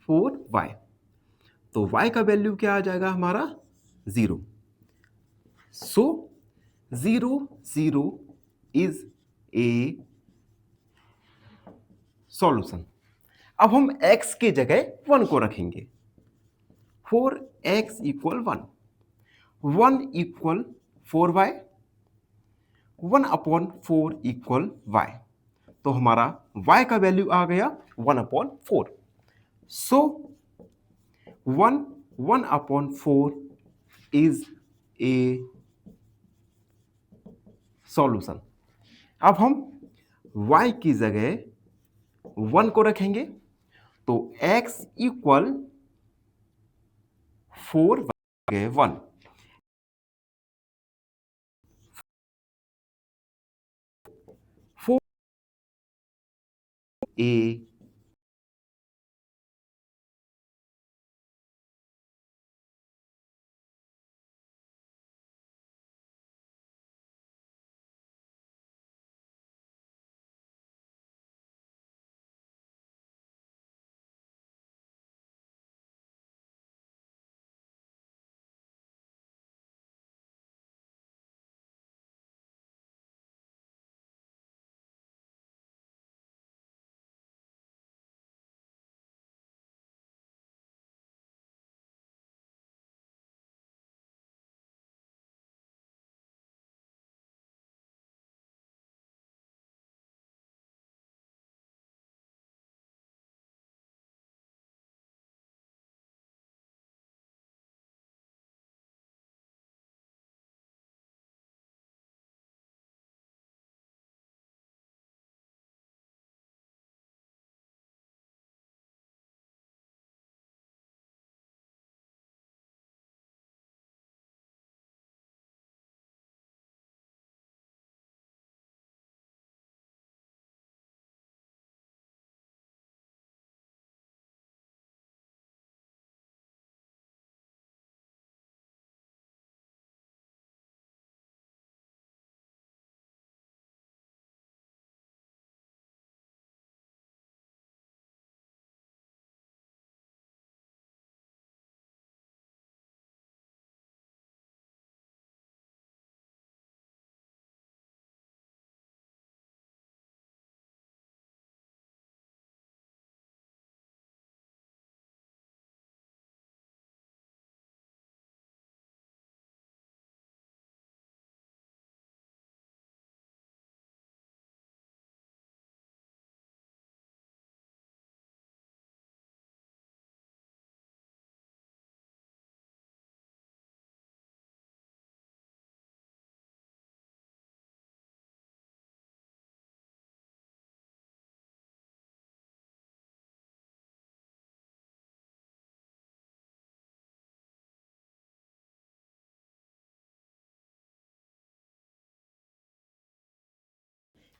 4y, तो y का वैल्यू क्या आ जाएगा हमारा 0। सो 0, 0 इज ए सॉल्यूशन। अब हम x की जगह 1 को रखेंगे। 4x equal 1, 1 equal 4y, 1 upon 4 equal y, तो हमारा y का वैल्यू आ गया 1 upon 4। So 1 upon 4 is a solution. अब हम y की जगह 1 को रखेंगे, तो x इक्वल 4 1, ए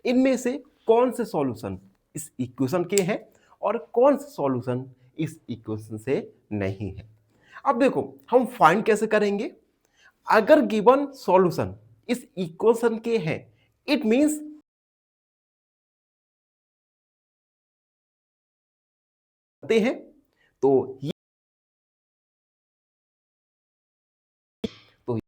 इनमें से कौन से सॉल्यूशन इस इक्वेशन के हैं और कौन से सॉल्यूशन इस इक्वेशन से नहीं है। अब देखो हम फाइंड कैसे करेंगे। अगर गिवन सॉल्यूशन इस इक्वेशन के हैं, इट मींस हैं तो ये तो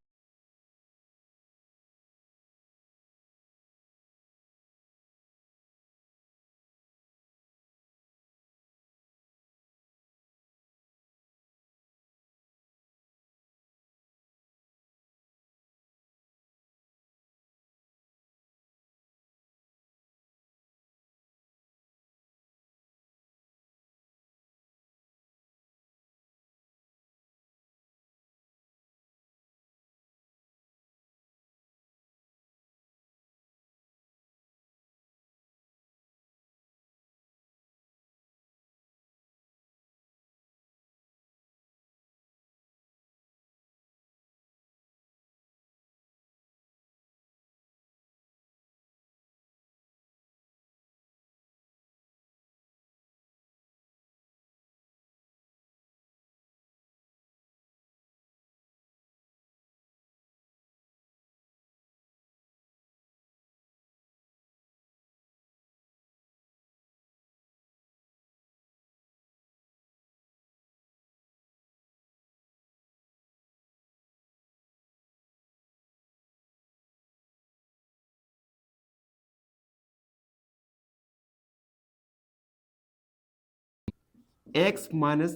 x माइनस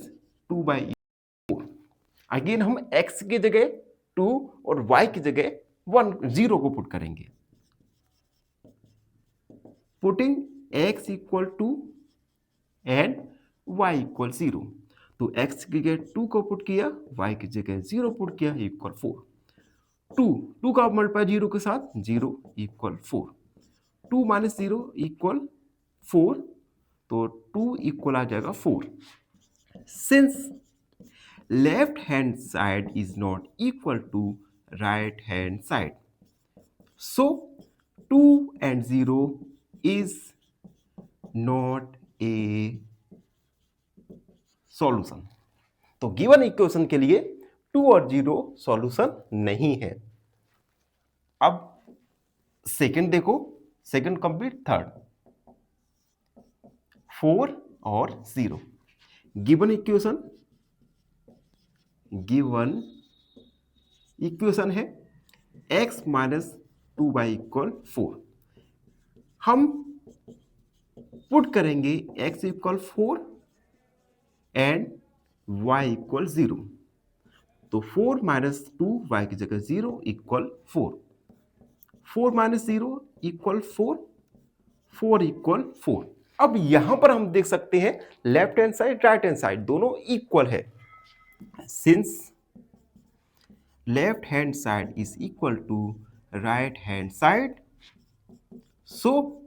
2/4। अगेन हम x की जगह 2 और y की जगह 1 0 को पुट करेंगे। Putting x equal to and y equal 0। तो x की जगह 2 को पुट किया, y की जगह 0 पुट किया, इक्वल 4। 2 का मल्टीप्लाई 0 के साथ 0 इक्वल 4। 2 माइनस 0 इक्वल 4, तो 2 इक्वल आ जाएगा 4। Since left hand side is not equal to right hand side, so 2 and 0 is not a solution। तो गिवन इक्वेशन के लिए 2 और 0 सॉल्यूशन नहीं है। अब सेकंड देखो, सेकंड कंप्लीट, थर्ड 4 और 0। गिवन इक्वेशन है x माइनस 2y इक्वल 4। हम पुट करेंगे x equal 4 and y equal 0। तो 4 माइनस 2 y की जगह 0 इक्वल 4। 4 minus 0 equal 4, 4 equal 4। अब यहां पर हम देख सकते हैं left hand side right hand side दोनों इक्वल है। Since left hand side is equal to right hand side, so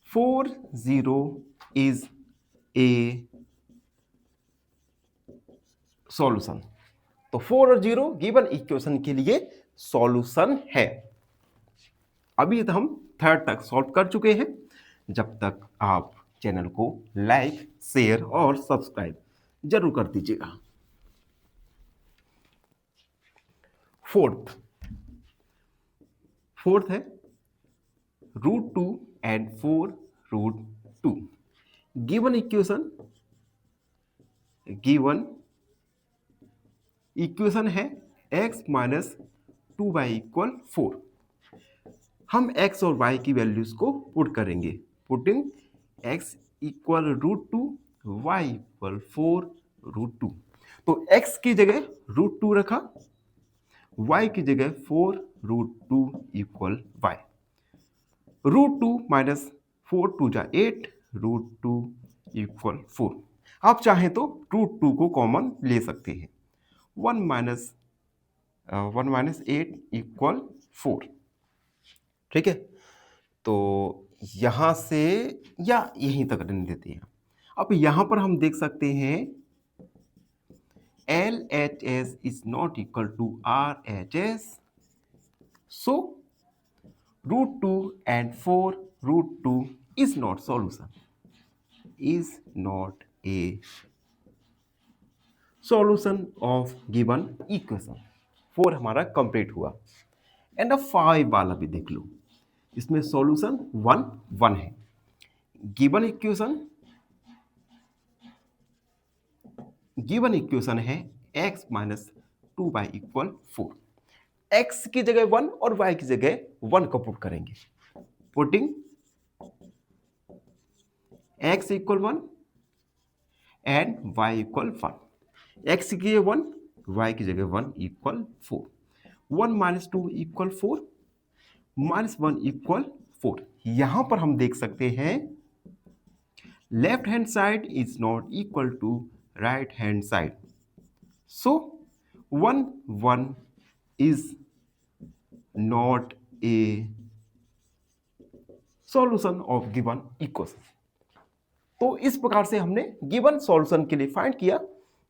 4 0 is a solution. तो 4 और 0 गिवन इक्वेशन के लिए सॉल्यूशन है। अभी तो हम थर्ड तक सॉल्व कर चुके हैं। जब तक आप चैनल को लाइक शेयर और सब्सक्राइब जरूर कर दीजिएगा। फोर्थ है √2 एंड 4 √2। गिवन इक्वेशन है x माइनस 2y इक्वल 4। हम x और y की वैल्यूज को पुट करेंगे। Putting x equal √2, y equal 4 √2। तो x की जगह √2 रखा, y की जगह 4 √2 इक्वल y। √2 माइनस 4 2 जा 8, √2 इक्वल 4। आप चाहें तो √2 को कॉमन ले सकते हैं। 1 माइनस 8 इक्वल 4। ठीक है, तो यहां से या यहीं तक रहने देते हैं। अब यहां पर हम देख सकते हैं LHS is not equal to RHS, so √2 and 4 √2 is not solution, is not a solution of given equation. 4 हमारा कंप्लीट हुआ। एंड अब 5 वाला भी देख लो, इसमें सॉल्यूशन 1 है। गिवन इक्वेशन है x minus 2y equal 4। x की जगह 1 और y की जगह 1 को पुट करेंगे। Putting x equal 1 and y equal 1। x की जगह 1, y की जगह 1 equal 4। 1 minus 2 equal 4, minus 1 equal 4। यहां पर हम देख सकते हैं left hand side is not equal to right hand side, so 1 1 is not a solution of given equation. तो इस प्रकार से हमने गिवन सॉल्यूशन के लिए फाइंड किया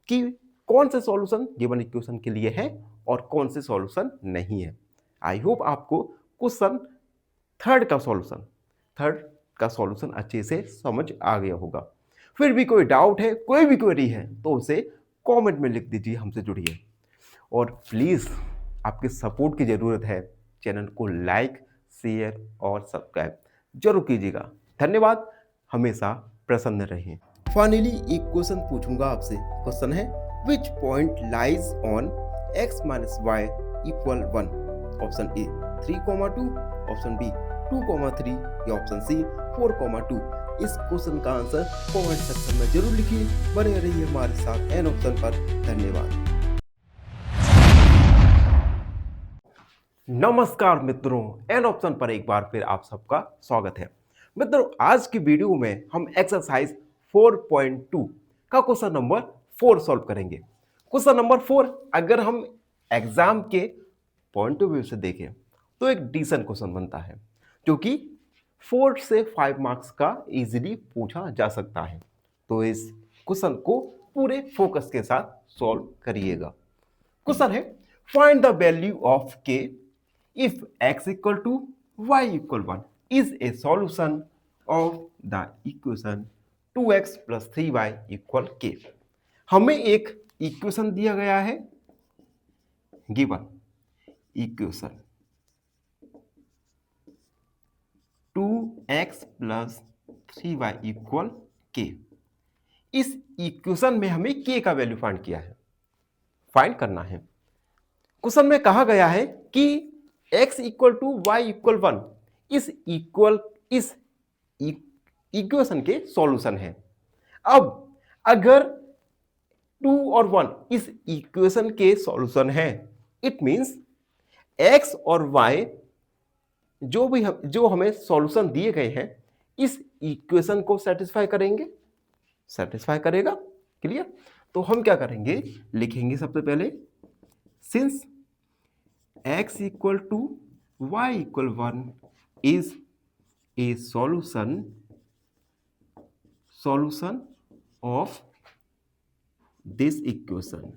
कि कौन से सॉल्यूशन गिवन इक्वेशन के लिए है और कौन से सॉल्यूशन नहीं है। आई होप आपको क्वेश्चन थर्ड का सॉल्यूशन अच्छे से समझ आ गया होगा। फिर भी कोई डाउट है, कोई भी क्वेरी है तो उसे कमेंट में लिख दीजिए, हमसे जुड़िए। और प्लीज़ आपके सपोर्ट की ज़रूरत है। चैनल को लाइक, शेयर और सब्सक्राइब जरूर कीजिएगा। धन्यवाद, हमेशा प्रसन्न रहें। फाइनली एक क्वेश्चन पूछूंगा आपसे। क्वेश्चन है which point lies on x minus y equal 1। Option A 3,2, option B 2,3 या ऑप्शन सी 4,2। इस क्वेश्चन का आंसर कमेंट सेक्शन में जरूर लिखिए। बने रहिए हमारे साथ एन ऑप्शन पर। धन्यवाद। नमस्कार मित्रों, एन ऑप्शन पर एक बार फिर आप सबका स्वागत है। मित्रों, आज की वीडियो में हम एक्सरसाइज 4.2 का क्वेश्चन नंबर 4 सॉल्व करेंगे। क्वेश्चन नंबर 4 अगर हम एग्जाम के पॉइंट ऑफ व्यू से देखें तो एक डिसेंट क्वेश्चन बनता है, जो कि 4 से 5 मार्क्स का इजीली पूछा जा सकता है। तो इस क्वेश्चन को पूरे फोकस के साथ सॉल्व करिएगा। क्वेश्चन है find the value of k if x equal to y equal 1 is a solution of the equation 2x plus 3y equal k। हमें एक इक्वेशन दिया गया है, given equation 2x plus 3y equal k। इस equation में हमें k का value find करना है। क्वेश्चन में कहा गया है कि x equal to y equal 1 इस इक्वेशन के सॉल्यूशन है। अब अगर 2 और 1 इस इक्वेशन के सॉल्यूशन है, इट मींस x और y जो हमें सॉल्यूशन दिए गए हैं इस इक्वेशन को सेटिस्फाई करेगा। क्लियर? तो हम क्या करेंगे, लिखेंगे सबसे पहले since x equal to y equal 1 is a solution of this equation.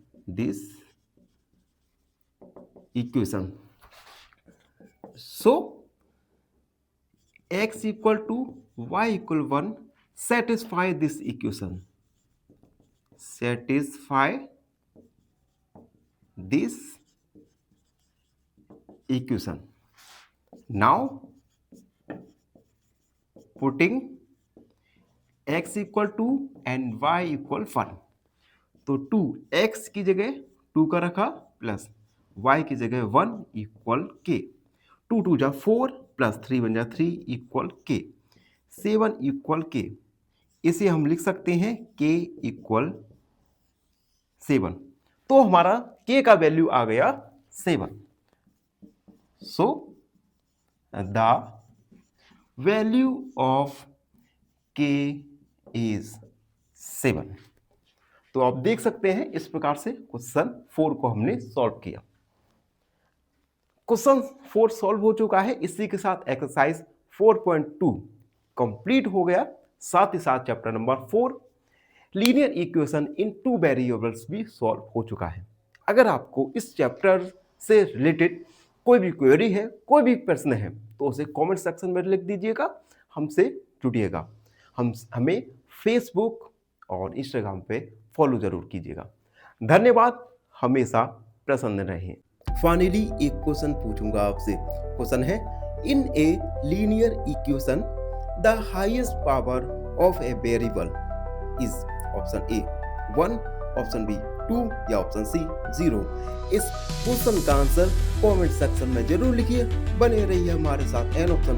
So x equal to y equal 1 satisfy this equation, now putting x equal to and y equal 1, तो 2x की जगह 2 का रखा प्लस y की जगह 1 equal k। 2 2 जा 4 plus 3 बन जा 3 इक्वल k। 7 equal k। इसे हम लिख सकते हैं k इक्वल 7। तो हमारा k का वैल्यू आ गया 7। So the value of k is 7। तो आप देख सकते हैं इस प्रकार से क्वेश्चन 4 को हमने सॉल्व किया। क्वेश्चन 4 सॉल्व हो चुका है। इसी के साथ एक्सरसाइज 4.2 कंप्लीट हो गया। साथ ही साथ chapter number 4 linear equation in 2 variables भी सॉल्व हो चुका है। अगर आपको इस चैप्टर से रिलेटेड कोई भी क्वेरी है, कोई भी प्रश्न है, तो उसे कमेंट सेक्शन में लिख दीजिएगा। हमसे जुड़िएगा। हमें फेसबुक और इंस्टाग्राम पे फॉलो जरूर कीजिएगा। धन्यवाद, हमेशा प्रसन्न रहें। फाइनली एक क्वेश्चन पूछूंगा आपसे। क्वेश्चन है, in a linear equation the highest power of a variable is option a 1, option b 2 या ऑप्शन सी 0। इस क्वेश्चन का आंसर कमेंट सेक्शन में जरूर लिखिए। बने रहिए हमारे साथ एन ऑप्शन